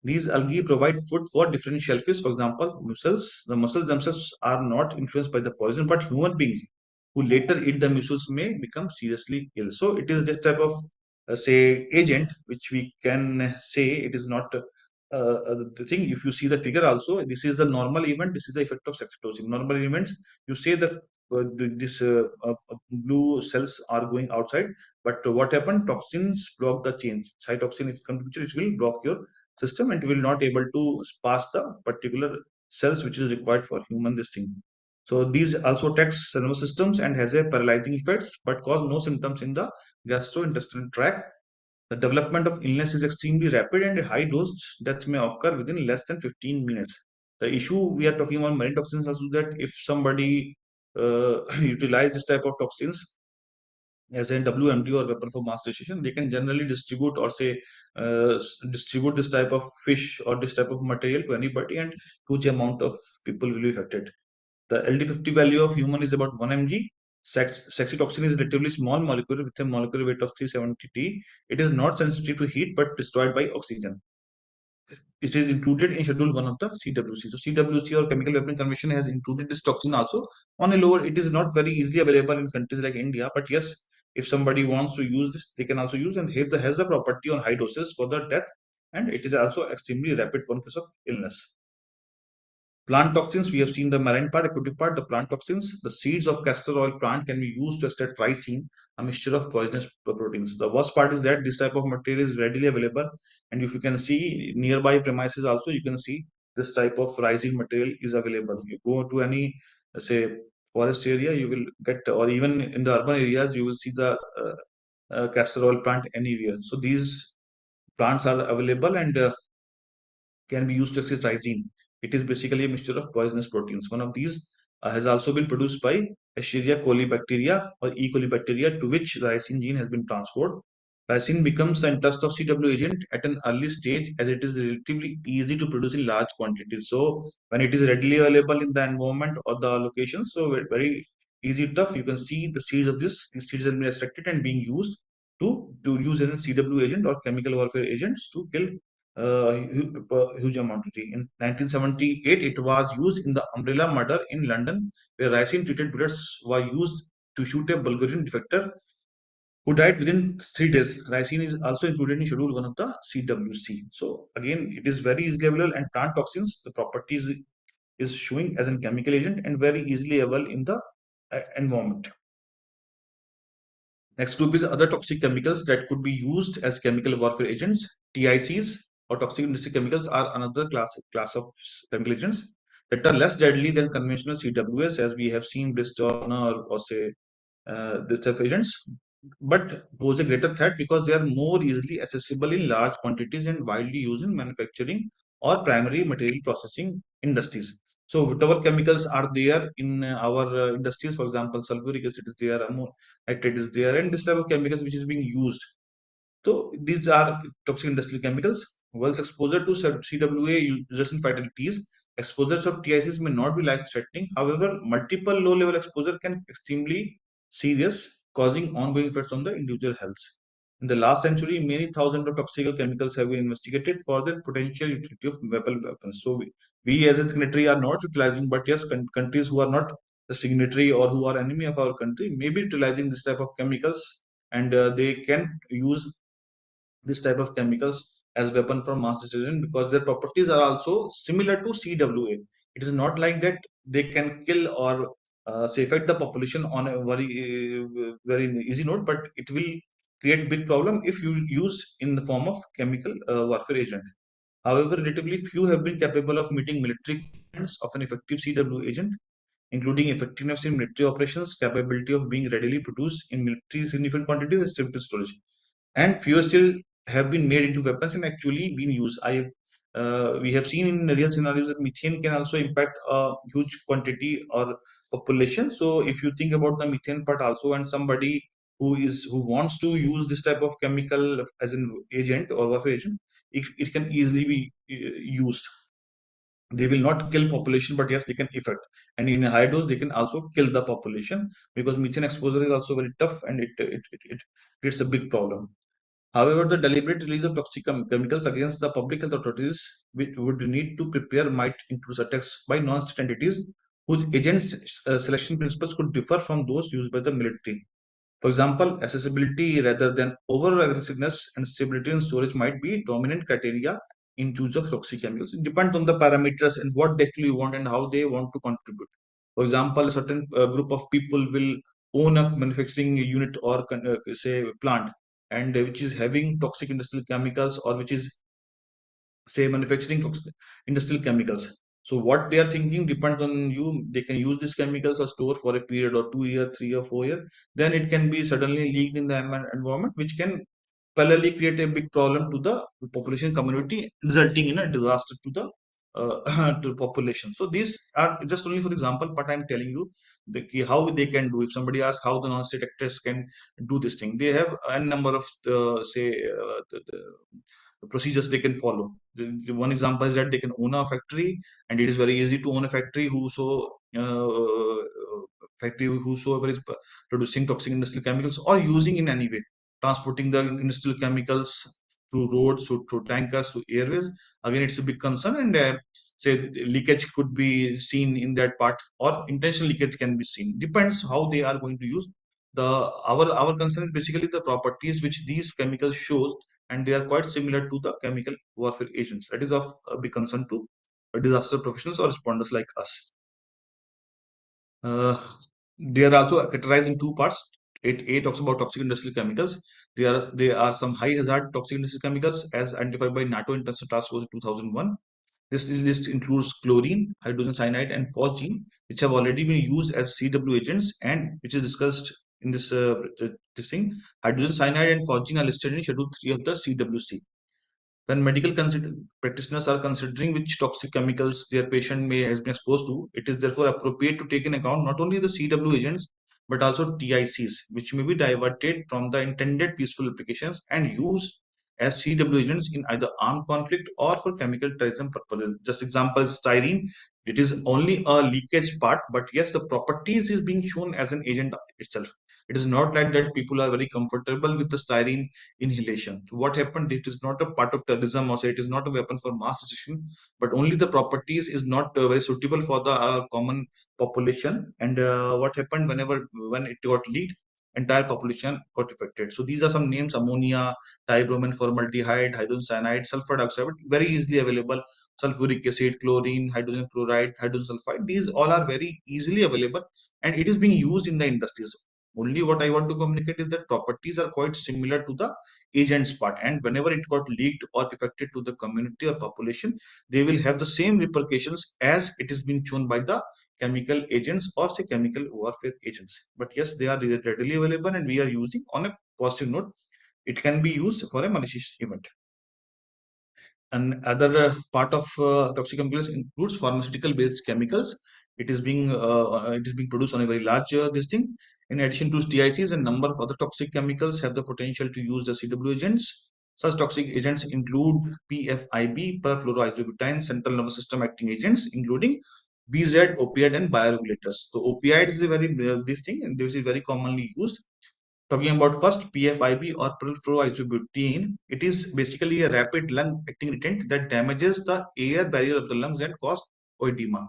[SPEAKER 1] These algae provide food for different shellfish, for example, mussels. The mussels themselves are not influenced by the poison, but human beings who later eat the mussels may become seriously ill. So it is this type of say agent which we can say it is not the thing. If you see the figure also, this is the normal event. This is the effect of saxitoxin. Normal events, you say that this blue cells are going outside, but what happened? Toxins block the change. Cytoxin is come to picture. It will block your system and will not able to pass the particular cells which is required for human this thing. So these also attacks nervous systems and has a paralyzing effects, but cause no symptoms in the gastrointestinal tract. The development of illness is extremely rapid, and a high dose death may occur within less than 15 minutes. The issue we are talking about marine toxins also that if somebody utilize this type of toxins as a WMD or weapon for mass destruction, they can generally distribute or say distribute this type of fish or this type of material to anybody, and huge amount of people will be affected. The LD50 value of human is about 1 mg. Saxitoxin is relatively small molecule with a molecular weight of 370 T. It is not sensitive to heat but destroyed by oxygen. It is included in Schedule 1 of the CWC. So CWC or Chemical Weapon Convention has included this toxin also. On a lower, it is not very easily available in countries like India, but yes, if somebody wants to use this, they can also use, and has the property on high doses for the death, and it is also extremely rapid for case of illness. Plant toxins, we have seen the marine part, aquatic part, the plant toxins. The seeds of castor oil plant can be used to extract lysine, a mixture of poisonous proteins. The worst part is that this type of material is readily available. And if you can see nearby premises also, you can see this type of rising material is available. You go to any, say, forest area, you will get, or even in the urban areas, you will see the castor oil plant anywhere. So these plants are available and can be used to extract lysine. It is basically a mixture of poisonous proteins. One of these has also been produced by Escherichia coli bacteria or E. coli bacteria, to which the lysine gene has been transferred. Lysine becomes the interest of CW agent at an early stage as it is relatively easy to produce in large quantities. So when it is readily available in the environment or the location, so very easy enough, you can see the seeds of this. These seeds have been extracted and being used to use as a CW agent or chemical warfare agents to kill huge amount of tea. In 1978, it was used in the umbrella murder in London, where ricin treated bullets were used to shoot a Bulgarian defector who died within 3 days. Ricin is also included in Schedule 1 of the CWC. So again, it is very easily available, and plant toxins, the properties is showing as a chemical agent and very easily available in the environment. Next group is other toxic chemicals that could be used as chemical warfare agents. TICs or toxic industrial chemicals are another class of chemical agents that are less deadly than conventional CWS, as we have seen Bristol or say this type of agents, but pose a greater threat because they are more easily accessible in large quantities and widely used in manufacturing or primary material processing industries. So whatever chemicals are there in our industries, for example, sulfuric acid is there, nitrate is there, and this type of chemicals which is being used, so these are toxic industrial chemicals. Whilst exposure to CWA results in fatalities, exposures of TICs may not be life-threatening. However, multiple low-level exposure can be extremely serious, causing ongoing effects on the individual health. In the last century, many thousands of toxic chemicals have been investigated for their potential utility of weapons. So we as a signatory are not utilizing, but yes, countries who are not the signatory or who are enemy of our country may be utilizing this type of chemicals, and they can use this type of chemicals as weapon for mass destruction because their properties are also similar to CWA. It is not like that they can kill or say affect the population on a very easy note, but it will create big problem if you use in the form of chemical warfare agent. However, relatively few have been capable of meeting military requirements of an effective CW agent, including effectiveness in military operations, capability of being readily produced in military significant quantities, and stability storage, and fewer still have been made into weapons and actually been used. We have seen in real scenarios that methane can also impact a huge quantity or population. So if you think about the methane part also, and somebody who wants to use this type of chemical as an agent or warfare agent, it can easily be used. They will not kill population, but yes, they can affect. And in a high dose, they can also kill the population because methane exposure is also very tough and it creates a big problem. However, the deliberate release of toxic chemicals against the public health authorities, which would need to prepare, might include attacks by non-state entities whose agents selection principles could differ from those used by the military. For example, accessibility rather than over aggressiveness and stability in storage might be dominant criteria in choice of toxic chemicals. It depends on the parameters and what they actually want and how they want to contribute. For example, a certain group of people will own a manufacturing unit or say plant, and which is having toxic industrial chemicals or which is say manufacturing industrial chemicals. So what they are thinking depends on you. They can use these chemicals or store for a period or 2 year, 3 or 4 year. Then it can be suddenly leaked in the environment, which can parallelly create a big problem to the population community, resulting in a disaster to the to the population. So these are just only for example, but I'm telling you how they can do. If somebody asks how the non-state actors can do this thing, they have a number of say the procedures they can follow. One example is that they can own a factory, and it is very easy to own a factory whosoever is producing toxic industrial chemicals or using in any way, transporting the industrial chemicals through roads, through tankers, through airways. Again, it's a big concern, and say leakage could be seen in that part, or intentional leakage can be seen. Depends how they are going to use. The our concern is basically the properties which these chemicals show, and they are quite similar to the chemical warfare agents. That is of a big concern to disaster professionals or responders like us. Uh, they are also categorized in two parts. A talks about toxic industrial chemicals. There are some high hazard toxic industrial chemicals as identified by NATO International Task Force in 2001. This list includes chlorine, hydrogen cyanide, and phosgene, which have already been used as CW agents and which is discussed in this thing. Hydrogen cyanide and phosgene are listed in Schedule 3 of the CWC. When practitioners are considering which toxic chemicals their patient may has been exposed to, it is therefore appropriate to take in account not only the CW agents but also TICs, which may be diverted from the intended peaceful applications and used as CW agents in either armed conflict or for chemical terrorism purposes. Just example is styrene. It is only a leakage part, but yes, the properties is being shown as an agent itself. It is not like that people are very comfortable with the styrene inhalation. So what happened? It is not a part of terrorism, or say it is not a weapon for mass destruction, but only the properties is not very suitable for the common population. And what happened when it got leaked, entire population got affected. So these are some names: ammonia, dibromine formaldehyde, hydrogen cyanide, sulfur dioxide, very easily available. Sulfuric acid, chlorine, hydrogen chloride, hydrogen sulfide. These all are very easily available, and it is being used in the industries. Only what I want to communicate is that properties are quite similar to the agents part, and whenever it got leaked or affected to the community or population, they will have the same repercussions as it is being shown by the chemical agents or say chemical warfare agents. But yes, they are readily available and we are using on a positive note. It can be used for a malicious event. And other part of toxic chemicals includes pharmaceutical based chemicals. It is being produced on a very large this thing. In addition to TICs, a number of other toxic chemicals have the potential to use the CW agents. Such toxic agents include PFIB, perfluoroisobutane, central nervous system acting agents, including BZ, opiate, and bioregulators. So opiates is a very this thing, and this is very commonly used. Talking about first PFIB or perfluoroisobutene, it is basically a rapid lung acting irritant that damages the air barrier of the lungs and cause edema.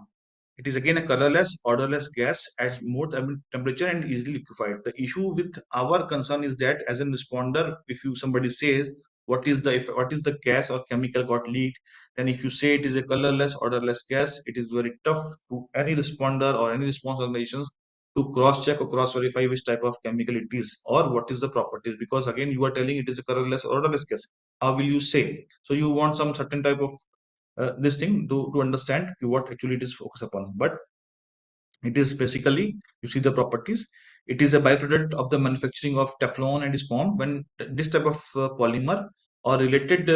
[SPEAKER 1] It is again a colorless, odorless gas at more temperature and easily liquefied. The issue with our concern is that as a responder, if you somebody says what is the gas or chemical got leaked, then if you say it is a colorless, odorless gas, it is very tough to any responder or any response organizations to cross check or cross verify which type of chemical it is or what is the properties, because again you are telling it is a colorless or odorless gas. How will you say? So you want some certain type of this thing to understand what actually it is focused upon. But it is basically, you see the properties. It is a byproduct of the manufacturing of Teflon and is formed when this type of polymer or related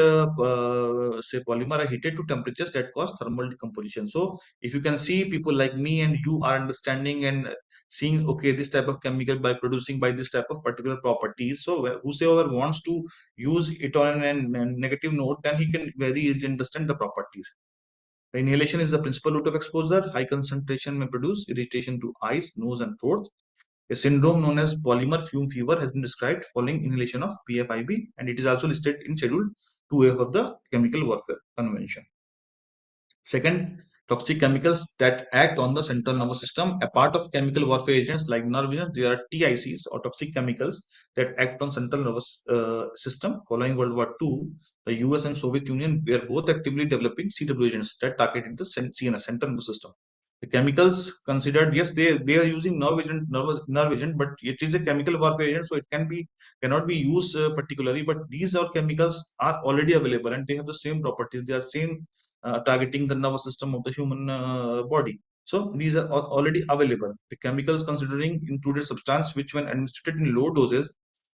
[SPEAKER 1] say polymer are heated to temperatures that cause thermal decomposition. So if you can see, people like me and you are understanding and seeing, okay, this type of chemical by producing by this type of particular properties. So whosoever wants to use it on a negative note, then he can very easily understand the properties. The inhalation is the principal route of exposure. High concentration may produce irritation to eyes, nose, and throat. A syndrome known as polymer fume fever has been described following inhalation of PFIB, and it is also listed in Schedule 2A of the Chemical Warfare Convention. Second, toxic chemicals that act on the central nervous system. A part of chemical warfare agents like nerve agents, there are TICs or toxic chemicals that act on central nervous system. Following World War II, the US and Soviet Union were both actively developing CW agents that targeted the CNS, central nervous system. The chemicals considered, yes, they are using nerve agent, but it is a chemical warfare agent, so it cannot be used particularly. But these are chemicals are already available and they have the same properties. They are same targeting the nervous system of the human body. So these are already available. The chemicals considering included substance which, when administered in low doses,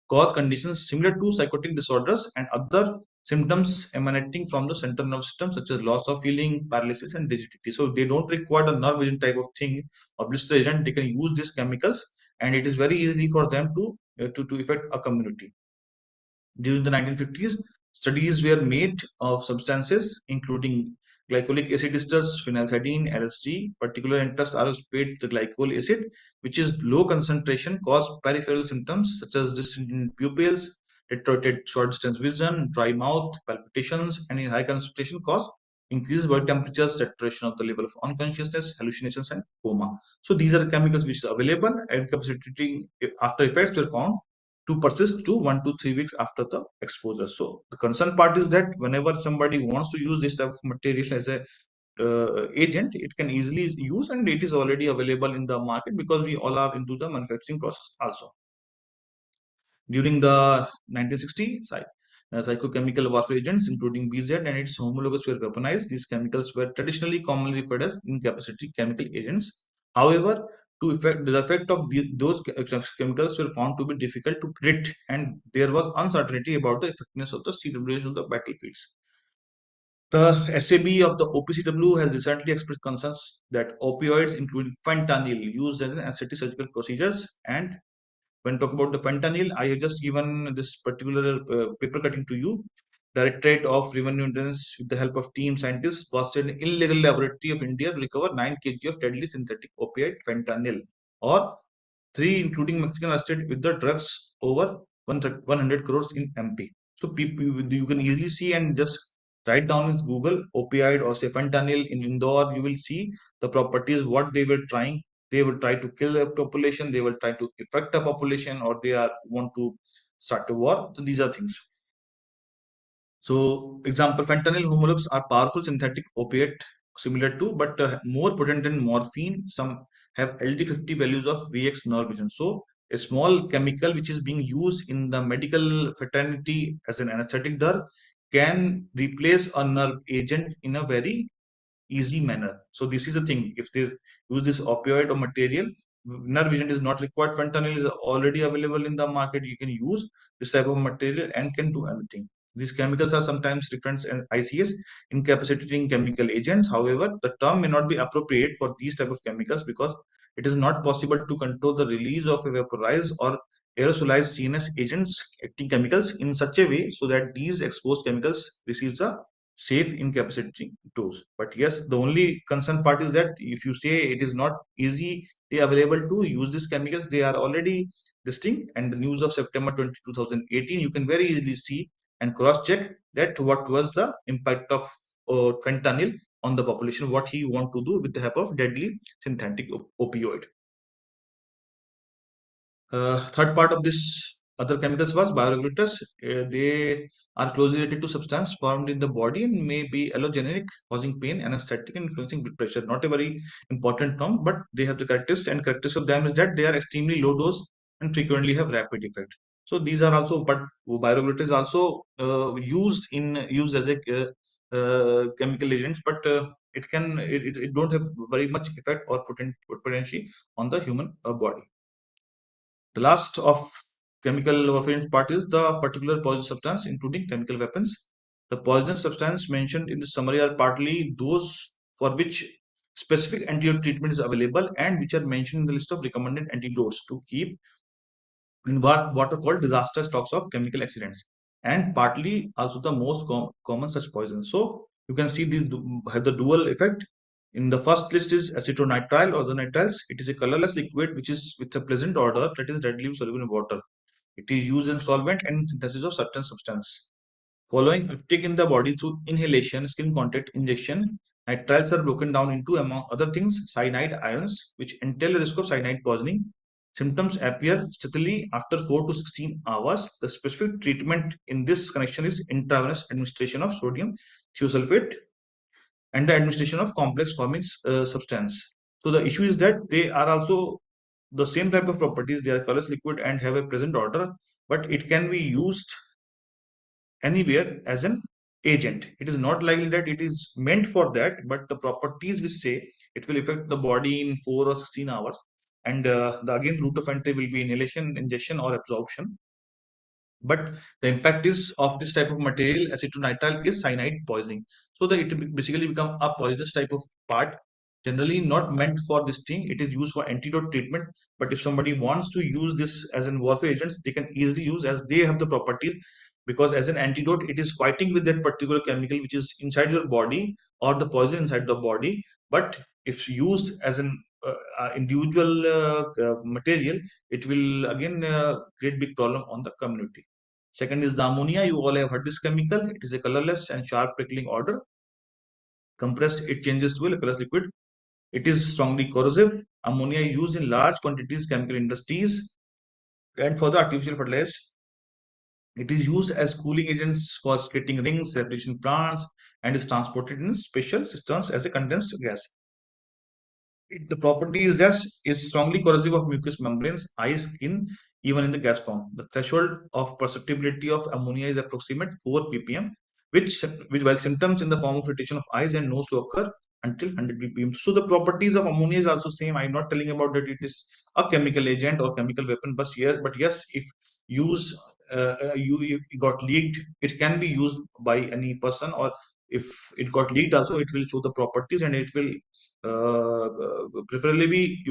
[SPEAKER 1] cause conditions similar to psychotic disorders and other symptoms emanating from the central nervous system, such as loss of feeling, paralysis, and rigidity. So they don't require a nerve agent type of thing or blister agent. They can use these chemicals, and it is very easy for them to affect a community. During the 1950s, studies were made of substances including glycolic acid esters, phenylcytidine, LSD. Particular interest are paid to the glycolic acid, which is low concentration, cause peripheral symptoms such as distended pupils, retracted short distance vision, dry mouth, palpitations, and in high concentration cause increased body temperature, saturation of the level of unconsciousness, hallucinations, and coma. So these are the chemicals which are available, and capacity after effects were found to persist to 1 to 3 weeks after the exposure. So the concern part is that whenever somebody wants to use this type of material as a agent, it can easily use, and it is already available in the market because we all are into the manufacturing process also. During the 1960s, psychochemical warfare agents, including BZ and its homologs, were weaponized. These chemicals were traditionally commonly referred as incapacity chemical agents. However, the effect of those chemicals were found to be difficult to predict, and there was uncertainty about the effectiveness of the CWH on the battlefields. The SAB of the OPCW has recently expressed concerns that opioids, including fentanyl, used as an anesthetic surgical procedures. And when talk about the fentanyl, I have just given this particular paper cutting to you. Directorate of Revenue Intelligence, with the help of team scientists, busted an illegal laboratory of India to recover 9 kg of deadly synthetic opiate fentanyl, or three, including Mexican arrested with the drugs over 100 crores in MP. So people, you can easily see and just write down in Google opioid or say fentanyl in Indore. You will see the properties what they were trying. They will try to kill a population. They will try to affect a population, or they are want to start a war. So these are things. So, example, fentanyl homologues are powerful synthetic opiate similar to but more potent than morphine. Some have LD50 values of VX nerve vision. So, a small chemical which is being used in the medical fraternity as an anesthetic drug can replace a nerve agent in a very easy manner. So this is the thing. If they use this opioid or material, nerve agent is not required. Fentanyl is already available in the market. You can use this type of material and can do anything. These chemicals are sometimes referenced as ICS, incapacitating chemical agents. However, the term may not be appropriate for these type of chemicals because it is not possible to control the release of a vaporized or aerosolized CNS agents acting chemicals in such a way so that these exposed chemicals receives a safe incapacitating dose. But yes, the only concern part is that if you say it is not easily available to use these chemicals, they are already distinct. And the news of September 2018, you can very easily see and cross check that what was the impact of fentanyl on the population, what he want to do with the help of deadly synthetic opioid. Third part of this other chemicals was bioregulators. They are closely related to substance formed in the body and may be allogenic, causing pain, anesthetic, and influencing blood pressure. Not a very important term, but they have the characteristics. And characteristics of them is that they are extremely low dose and frequently have rapid effect. So these are also, but bioregulators also used as a chemical agents, but it don't have very much effect or potential on the human body. The last of chemical warfare part is the particular poison substance, including chemical weapons. The poisonous substance mentioned in the summary are partly those for which specific antidote treatment is available and which are mentioned in the list of recommended antidotes to keep in what are called disaster stocks of chemical accidents, and partly also the most common such poisons. So you can see these have the dual effect. In the first list is acetonitrile or the nitriles. It is a colorless liquid which is with a pleasant odor that is readily soluble in water. It is used in solvent and in synthesis of certain substance. Following uptake in the body through inhalation, skin contact, injection, nitriles are broken down into, among other things, cyanide ions, which entail a risk of cyanide poisoning. Symptoms appear steadily after 4 to 16 hours. The specific treatment in this connection is intravenous administration of sodium thiosulfate and the administration of complex forming substance. So the issue is that they are also the same type of properties. They are colorless liquid and have a present order, but it can be used anywhere as an agent. It is not likely that it is meant for that, but the properties which say it will affect the body in 4 or 16 hours. And the again route of entry will be inhalation, ingestion, or absorption. But the impact is of this type of material, acetonitrile, is cyanide poisoning. So that it basically become a poisonous type of part, generally not meant for this thing. It is used for antidote treatment. But if somebody wants to use this as an warfare agents, they can easily use as they have the properties, because as an antidote, it is fighting with that particular chemical which is inside your body or the poison inside the body. But if used as an individual material, it will again create big problem on the community. Second is the ammonia. You all have heard this chemical. It is a colorless and sharp prickling odor. Compressed, it changes to a colorless liquid. It is strongly corrosive. Ammonia is used in large quantities chemical industries and for the artificial fertilizers. It is used as cooling agents for skating rings, refrigeration plants, and is transported in special systems as a condensed gas. The property is that is strongly corrosive of mucous membranes, eye, skin, even in the gas form. The threshold of perceptibility of ammonia is approximate 4 ppm, which while symptoms in the form of irritation of eyes and nose to occur until 100 ppm. So the properties of ammonia is also same. I'm not telling about that it is a chemical agent or chemical weapon, but yes, if used, you got leaked, it can be used by any person, or if it got leaked also, it will show the properties, and it will preferably be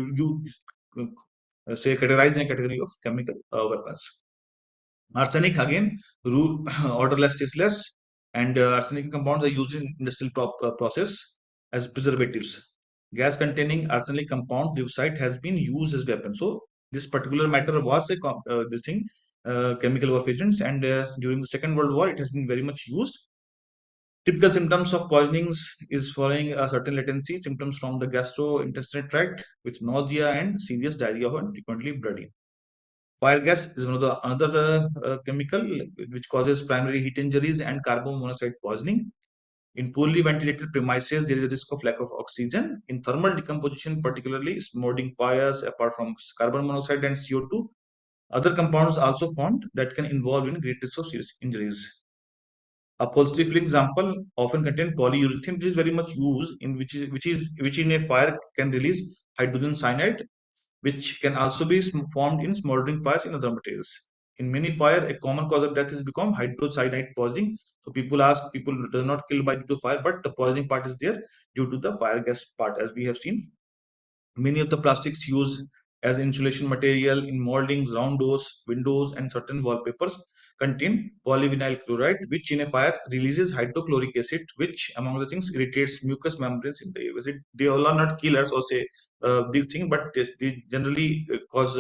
[SPEAKER 1] say categorized in a category of chemical weapons. Arsenic again, rule orderless, tasteless, and arsenic compounds are used in industrial process as preservatives. Gas containing arsenic compound leucite has been used as weapon. So this particular matter was a this thing chemical warfare agents, and during the Second World War, it has been very much used. Typical symptoms of poisonings is following a certain latency symptoms from the gastrointestinal tract with nausea and serious diarrhea and frequently bloody. Fire gas is one of the another chemical which causes primary heat injuries and carbon monoxide poisoning. In poorly ventilated premises, there is a risk of lack of oxygen. In thermal decomposition, particularly smoldering fires, apart from carbon monoxide and CO2, other compounds also formed that can involve in great risk of serious injuries. Upholstery, for example, often contain polyurethane, which is very much used in which in a fire can release hydrogen cyanide, which can also be formed in smoldering fires in other materials. In many fire, a common cause of death is become hydrocyanide poisoning. So people does not kill by due to fire, but the poisoning part is there due to the fire gas part, as we have seen. Many of the plastics used as insulation material in moldings, round doors, windows, and certain wallpapers contain polyvinyl chloride, which in a fire releases hydrochloric acid, which among the things irritates mucous membranes in the air. They all are not killers or say these things, but they generally cause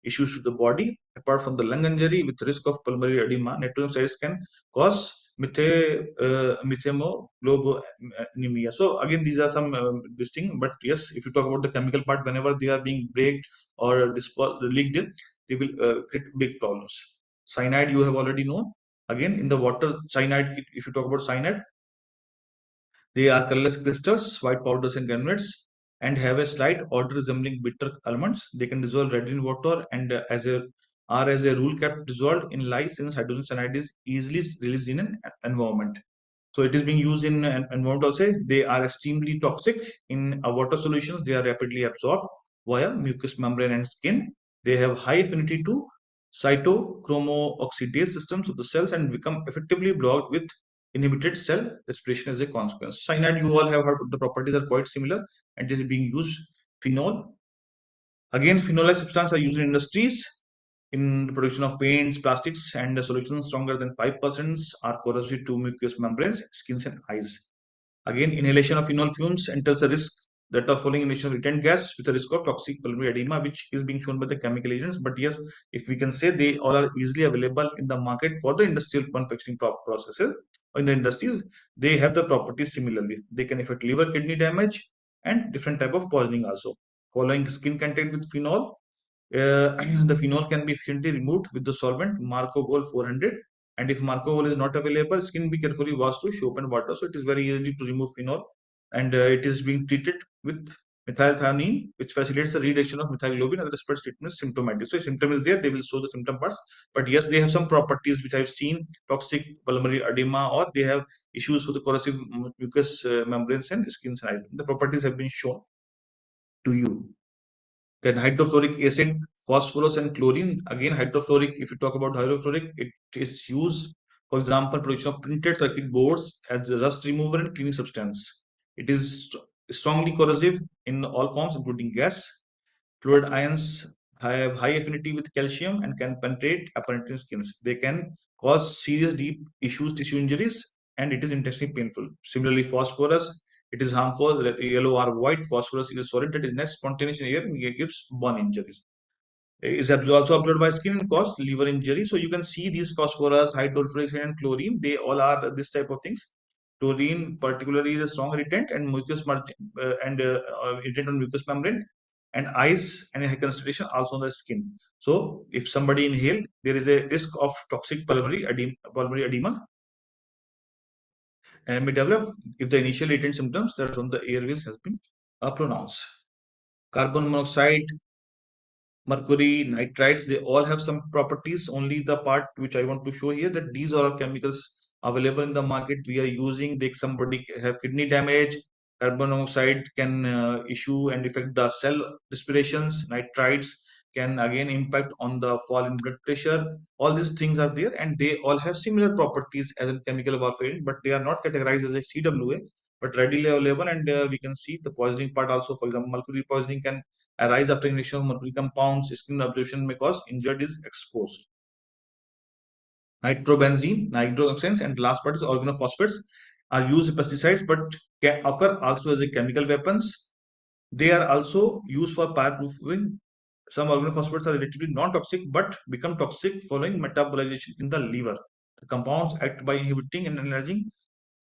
[SPEAKER 1] issues to the body. Apart from the lung injury with risk of pulmonary edema, natrium can cause methemoglobinemia. So again, these are some this thing. But yes, if you talk about the chemical part, whenever they are being breaked or leaked in, they will create big problems. Cyanide, you have already known. Again, in the water, cyanide. If you talk about cyanide, they are colorless crystals, white powders and granulates, and have a slight odor resembling bitter almonds. They can dissolve readily in water and as a rule kept dissolved in lye since hydrogen cyanide is easily released in an environment. So it is being used in environment also. They are extremely toxic in water solutions. They are rapidly absorbed via mucous membrane and skin. They have high affinity to cytochromo oxidase systems of the cells and become effectively blocked with inhibited cell respiration as a consequence. Cyanide, you all have heard the properties are quite similar, and it is being used. Phenol, again, phenolic substances are used in industries in the production of paints, plastics, and solutions stronger than 5% are corrosive to mucous membranes, skins, and eyes. Again, inhalation of phenol fumes entails a risk that of falling inhalation of return gas with a risk of toxic pulmonary edema, which is being shown by the chemical agents. But yes, if we can say they all are easily available in the market for the industrial manufacturing processes or in the industries, they have the properties similarly. They can affect liver, kidney damage, and different type of poisoning also. Following skin contact with phenol, the phenol can be efficiently removed with the solvent Marco Gold 400. And if Marco Gold is not available, skin be carefully washed through soap and water. So it is very easy to remove phenol, and it is being treated with methylthionine, which facilitates the reduction of methylglobin. And the spread treatment is symptomatic. So if symptom is there, they will show the symptom parts. But yes, they have some properties which I've seen: toxic pulmonary edema, or they have issues for the corrosive mucous membranes and skin size. The properties have been shown to you. Then hydrofluoric acid, phosphorus, and chlorine. Again, hydrofluoric, if you talk about hydrofluoric, it is used, for example, production of printed circuit boards as a rust remover and cleaning substance. It is strongly corrosive in all forms, including gas. Fluoride ions have high affinity with calcium and can penetrate apparent skins. They can cause serious deep issues, tissue injuries, and it is intensely painful. Similarly, phosphorus, it is harmful. Yellow or white phosphorus is a solid that is not spontaneous in air and gives burn injuries. Is also observed by skin and cause liver injury. So you can see these phosphorus, hydrofluoric acid, and chlorine. They all are this type of things. Chlorine particularly is a strong irritant and mucous margin irritant on mucous membrane and eyes and high concentration also on the skin. So if somebody inhale, there is a risk of toxic pulmonary edema and may develop if the initial latent symptoms that on the airways has been pronounced. Carbon monoxide, mercury, nitrites, they all have some properties. Only the part which I want to show here that these are chemicals available in the market we are using. They somebody have kidney damage. Carbon monoxide can issue and affect the cell respirations. Nitrites can again impact on the fall in blood pressure. All these things are there, and they all have similar properties as a chemical warfare, but they are not categorized as a CWA, but readily available. And we can see the poisoning part also. For example, mercury poisoning can arise after injection of mercury compounds. Skin absorption may cause injured is exposed. Nitrobenzene, nitroxanes, and the last part is organophosphates are used pesticides, but can occur also as a chemical weapons. They are also used for fireproofing. Some organophosphates are relatively non-toxic but become toxic following metabolization in the liver. The compounds act by inhibiting and enlarging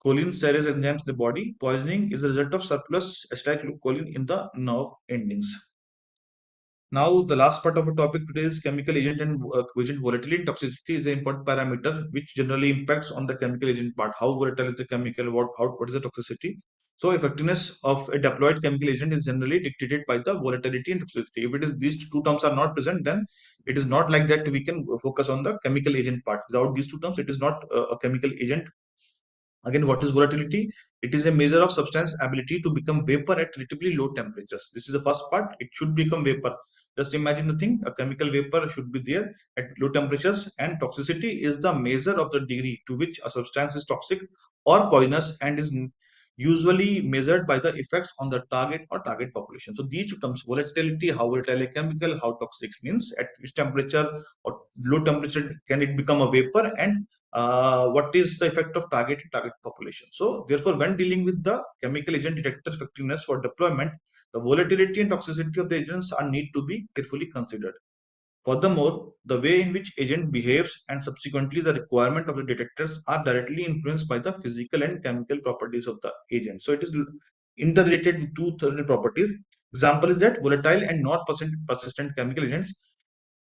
[SPEAKER 1] choline-sterase enzymes in the body. Poisoning is the result of surplus acetylcholine in the nerve endings. Now, the last part of the topic today is chemical agent and agent volatility and toxicity is an important parameter which generally impacts on the chemical agent part. How volatile is the chemical? What is the toxicity? So, effectiveness of a deployed chemical agent is generally dictated by the volatility and toxicity. If it is these two terms are not present, then it is not like that we can focus on the chemical agent part. Without these two terms, it is not a chemical agent. Again, what is volatility? It is a measure of substance ability to become vapor at relatively low temperatures. This is the first part. It should become vapor. Just imagine the thing, a chemical vapor should be there at low temperatures, and toxicity is the measure of the degree to which a substance is toxic or poisonous and is usually measured by the effects on the target or target population. So these two terms, volatility, how volatile a chemical, how toxic means at which temperature or low temperature can it become a vapor, and what is the effect of target population. So therefore, when dealing with the chemical agent detector effectiveness for deployment, the volatility and toxicity of the agents are need to be carefully considered. Furthermore, the way in which agent behaves and subsequently the requirement of the detectors are directly influenced by the physical and chemical properties of the agent. So it is interrelated with two certain properties. Example is that volatile and not persistent chemical agents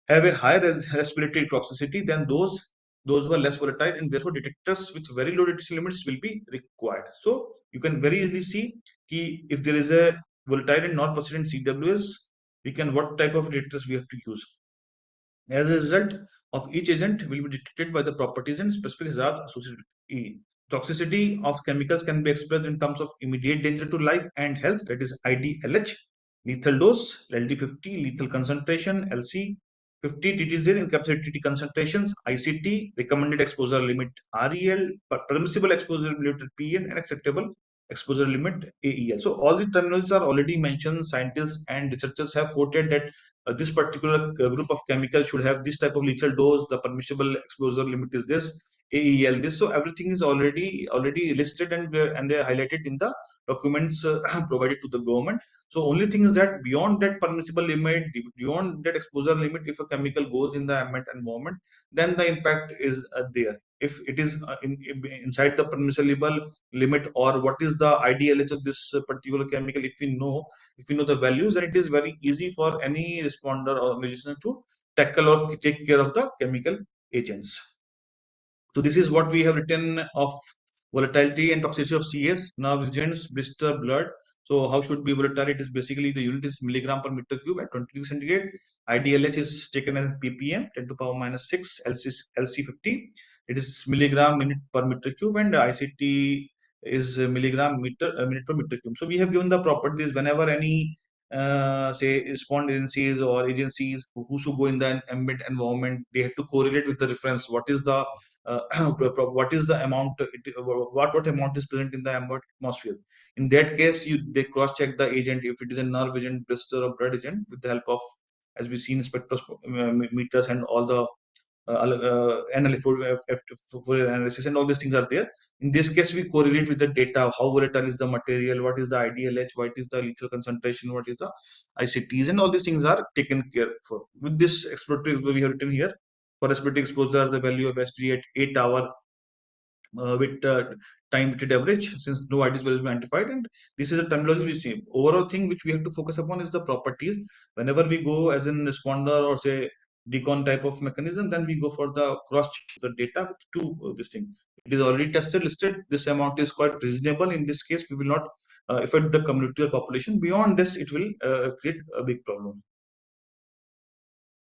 [SPEAKER 1] have a higher respiratory toxicity than those who are less volatile, and therefore detectors with very low detection limits will be required. So you can very easily see if there is a volatile and non persistent CWS, we can what type of detectors we have to use. As a result of each agent will be detected by the properties and specific hazards associated with it. Toxicity of chemicals can be expressed in terms of immediate danger to life and health, that is IDLH, lethal dose, LD50, lethal concentration, LC50, TTZ, encapsulated TT concentrations, ICT, recommended exposure limit, REL, permissible exposure limit, PN, and acceptable exposure limit, AEL. So all these terminals are already mentioned. Scientists and researchers have quoted that this particular group of chemicals should have this type of lethal dose. The permissible exposure limit is this, AEL this. So everything is already listed and they are highlighted in the documents provided to the government. So only thing is that beyond that permissible limit, beyond that exposure limit, if a chemical goes in the ambient environment, then the impact is there. If it is inside the permissible limit, or what is the IDLH of this particular chemical, if we know the values, then it is very easy for any responder or organization to tackle or take care of the chemical agents. So this is what we have written of volatility and toxicity of CS, nerve agents, blister, blood. So how should be volatile? It is basically the unit is milligram per meter cube at 20 degrees centigrade. IDLH is taken as ppm, 10 to power minus 6, LC50. It is milligram minute per meter cube, and ICT is milligram minute per meter cube. So we have given the properties whenever any say respond agencies or agencies who should go in the ambient environment, they have to correlate with the reference. What is the what is the amount what amount is present in the ambient atmosphere. In that case, they cross check the agent if it is a nerve agent, blister, or blood agent with the help of, as we've seen, spectrometers and all the for analysis, and all these things are there. In this case, we correlate with the data. How volatile is the material? What is the IDLH? What is the lethal concentration? What is the ICTs? And all these things are taken care for. With this exploratory, we have written here for respiratory exposure, the value of SG at 8 hour with time weighted average, since no ideas will be identified. And this is a terminology we see. Overall thing which we have to focus upon is the properties. Whenever we go as in responder or say decon type of mechanism, then we go for the cross check the data with two this thing. It is already tested, listed. This amount is quite reasonable. In this case, we will not affect the community or population. Beyond this, it will create a big problem.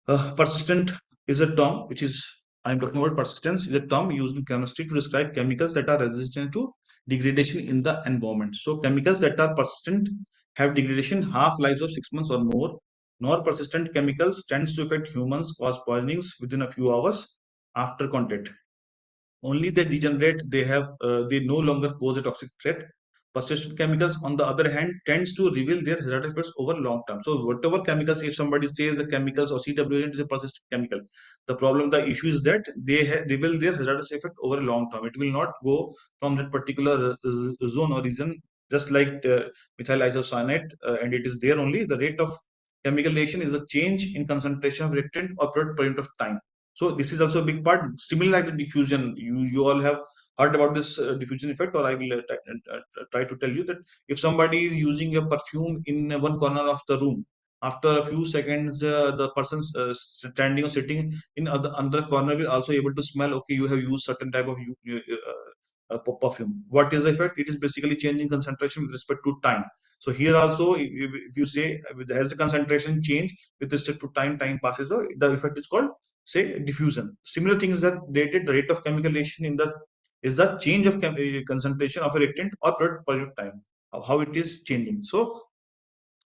[SPEAKER 1] Persistent is a term which is, I'm talking about persistence, is a term used in chemistry to describe chemicals that are resistant to degradation in the environment. So chemicals that are persistent have degradation half-lives of 6 months or more. nor persistent chemicals tends to affect humans, cause poisonings within a few hours after contact. Only they degenerate, they no longer pose a toxic threat. Persistent chemicals, on the other hand, tends to reveal their hazardous effects over long term. So whatever chemicals, if somebody says the chemicals or CW agent is a persistent chemical, the issue is that they reveal their hazardous effect over a long term. It will not go from that particular zone or region, just like methyl isocyanate, and it is there only. The rate of chemical reaction is the change in concentration of reactant or product per unit of time. So this is also a big part. Similar like the diffusion, you all have heard about this diffusion effect, or I will try to tell you that if somebody is using a perfume in one corner of the room, after a few seconds, the person standing or sitting in other corner will also able to smell. Okay, you have used certain type of perfume. What is the effect? It is basically changing concentration with respect to time. So here also, if you say as the concentration change with respect to time, time passes, so the effect is called say diffusion. Similar thing is that the rate of chemical reaction in the is the change of concentration of a reactant or product per unit time, how it is changing. So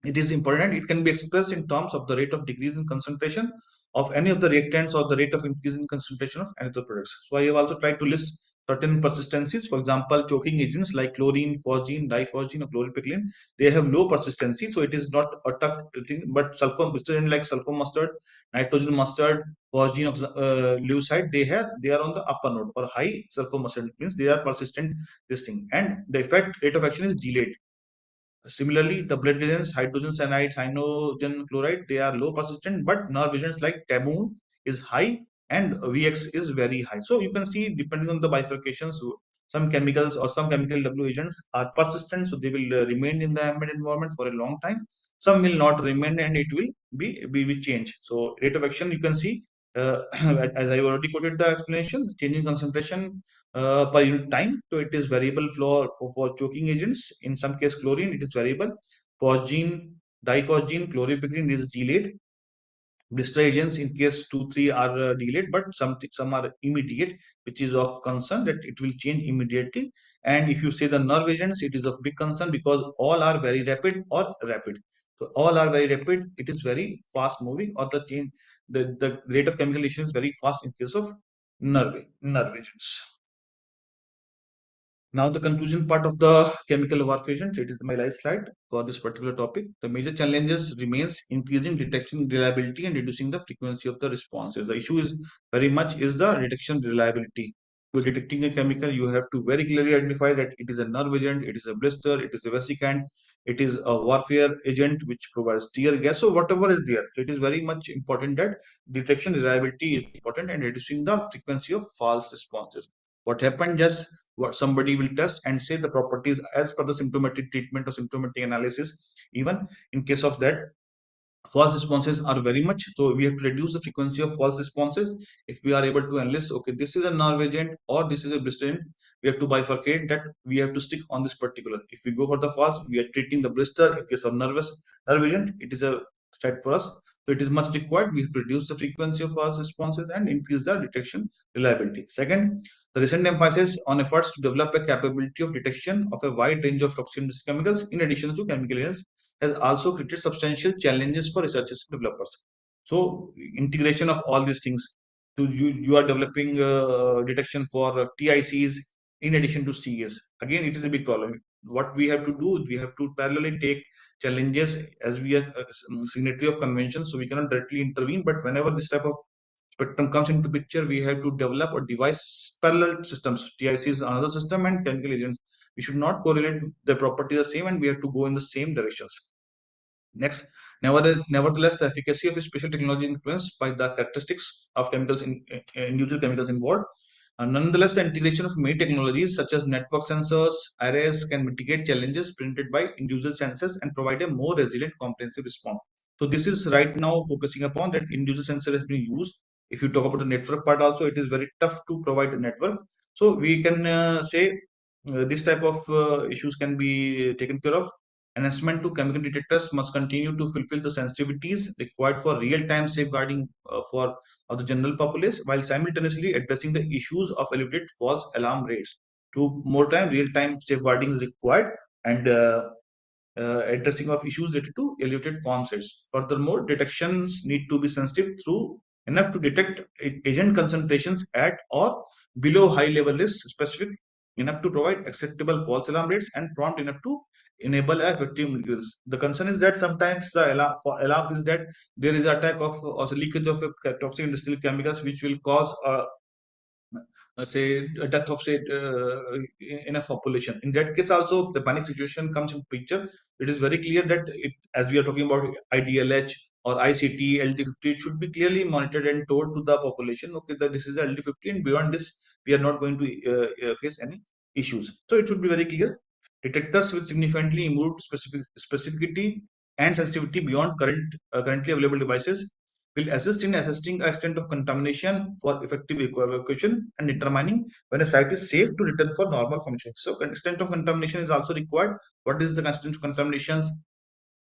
[SPEAKER 1] it is important. It can be expressed in terms of the rate of decrease in concentration of any of the reactants or the rate of increase in concentration of any of the products. So I have also tried to list certain persistencies. For example, choking agents like chlorine, phosgene, diphosgene, or chloripecline, they have low persistency. So it is not a tough thing, but sulfur, like sulfur mustard, nitrogen mustard, phosgene, leucide, they are on the upper node or high sulfur mustard. It means they are persistent, this thing. And the effect rate of action is delayed. Similarly, the blood agents, hydrogen cyanide, cyanogen chloride, they are low persistent, but nerve agents like tamoon is high and VX is very high. So you can see, depending on the bifurcations, some chemicals or some chemical W agents are persistent, so they will remain in the ambient environment for a long time. Some will not remain, and it will be change. So rate of action, you can see, as I already quoted the explanation, changing concentration per unit time. So it is variable for choking agents. In some case, chlorine, it is variable. Phosgene, diphosgene, chloripectin is delayed. Blister agents, in case 2, 3 are delayed, but some are immediate, which is of concern that it will change immediately. And if you say the nerve agents, it is of big concern because all are very rapid or rapid. So all are very rapid. It is very fast moving, or the change, the rate of chemical reaction is very fast in case of nerve agents. Now, the conclusion part of the chemical warfare agent, it is my last slide for this particular topic. The major challenges remains increasing detection reliability and reducing the frequency of the responses. The issue is very much is the detection reliability. To detecting a chemical, you have to very clearly identify that it is a nerve agent, it is a blister, it is a vesicant, it is a warfare agent which provides tear gas. So whatever is there, it is very much important that detection reliability is important and reducing the frequency of false responses. What happened, just what somebody will test and say the properties as per the symptomatic treatment or symptomatic analysis. Even in case of that, false responses are very much, so we have to reduce the frequency of false responses. If we are able to enlist, okay, this is a nerve agent or this is a blister agent, we have to bifurcate that. We have to stick on this particular. If we go for the false, we are treating the blister. In case of nerve agent, it is a threat for us, so it is much required. We have to reduce the frequency of false responses and increase the detection reliability. Second, the recent emphasis on efforts to develop a capability of detection of a wide range of toxic chemicals in addition to chemical agents has also created substantial challenges for researchers and developers. So integration of all these things. So you are developing detection for TICs in addition to CS. Again, it is a big problem. What we have to do, we have to parallelly take challenges, as we are signatory of conventions, so we cannot directly intervene. But whenever this type of spectrum comes into picture, we have to develop or devise parallel systems. TIC is another system, and chemical agents. We should not correlate the property the same, and we have to go in the same directions. Next, nevertheless, the efficacy of special technology is influenced by the characteristics of individual chemicals involved. Nonetheless, the integration of many technologies such as network sensors, arrays can mitigate challenges presented by individual sensors and provide a more resilient, comprehensive response. So this is right now focusing upon that individual sensor has been used. If you talk about the network part also, it is very tough to provide a network. So we can say this type of issues can be taken care of. Enhancement to chemical detectors must continue to fulfill the sensitivities required for real-time safeguarding for of the general populace, while simultaneously addressing the issues of elevated false alarm rates. To more time, real-time safeguarding is required, and addressing of issues related to elevated farm sites. Furthermore, detections need to be sensitive through enough to detect agent concentrations at or below high level risk, specific enough to provide acceptable false alarm rates, and prompt enough to enable effective use. The concern is that sometimes the alarm is that there is attack of or leakage of toxic industrial chemicals which will cause say a death of say in a population. In that case also the panic situation comes in picture. It is very clear that it, as we are talking about IDLH or ICT LD50, it should be clearly monitored and told to the population, okay, that this is the LD50 and beyond this we are not going to face any issues. So it should be very clear. Detectors with significantly improved specificity and sensitivity beyond currently available devices will assist in assessing the extent of contamination for effective evacuation and determining when a site is safe to return for normal functions. So, extent of contamination is also required. What is the extent of contamination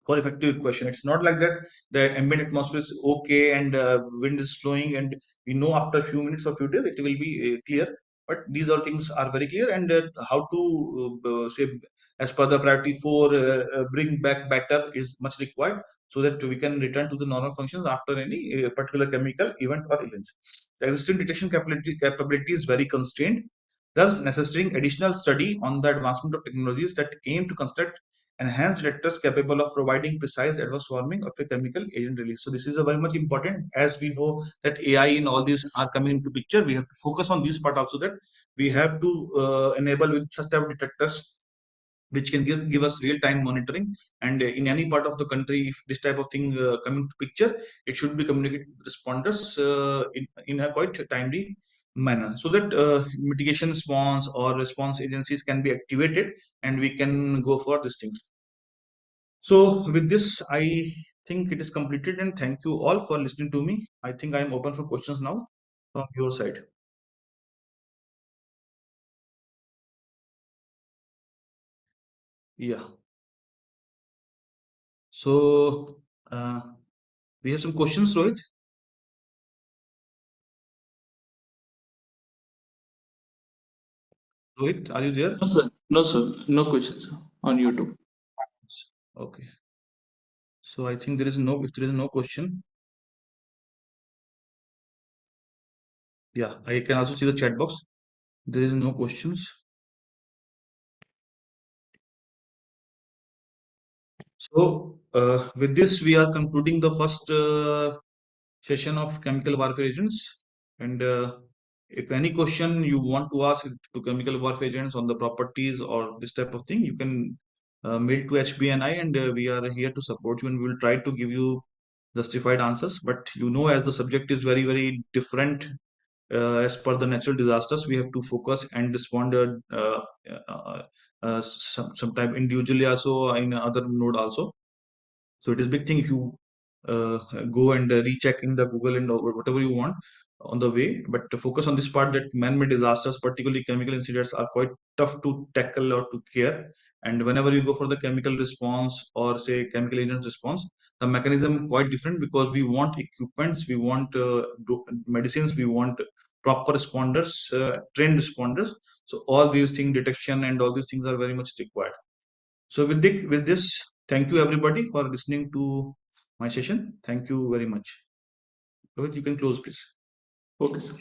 [SPEAKER 1] for effective equation? It's not like that the ambient atmosphere is okay and wind is flowing, and we know after a few minutes or few days it will be clear. But these all things are very clear, and how to say as per the priority 4 bring back better is much required so that we can return to the normal functions after any particular chemical event or events. The existing detection capability is very constrained, thus necessitating additional study on the advancement of technologies that aim to construct enhanced detectors capable of providing precise adverse warning of a chemical agent release. So this is a very much important, as we know that AI and all these are coming into picture. We have to focus on this part also, that we have to enable with such type of detectors which can give us real time monitoring, and in any part of the country if this type of thing coming to picture, it should be communicated with responders in a quite timely manner, so that mitigation response or response agencies can be activated and we can go for these things. So with this, I think it is completed, and thank you all for listening to me. I think I am open for questions now from your side. Yeah. So we have some questions, Rohit. Rohit, are you there?
[SPEAKER 2] No, sir. No, sir. No questions sir, on YouTube.
[SPEAKER 1] Okay. So I think there is no, if there is no question, yeah, I can also see the chat box. There is no questions. So with this, we are concluding the first session of chemical warfare agents. And if any question you want to ask to chemical warfare agents on the properties or this type of thing, you can mail to HBNI, and we are here to support you, and we will try to give you justified answers. But as the subject is very, very different as per the natural disasters, we have to focus and respond sometime individually also in other node also. So it is big thing if you uh, go and recheck in the Google and whatever you want on the way, but to focus on this part, that man-made disasters, particularly chemical incidents, are quite tough to tackle or to care. And whenever you go for the chemical response or say chemical agent response, the mechanism quite different, because we want equipments, we want medicines, we want proper responders, trained responders. So all these things, detection and all these things are very much required. So with this, thank you everybody for listening to my session. Thank you very much. Rohit, you can close, please.
[SPEAKER 2] Okay, sir.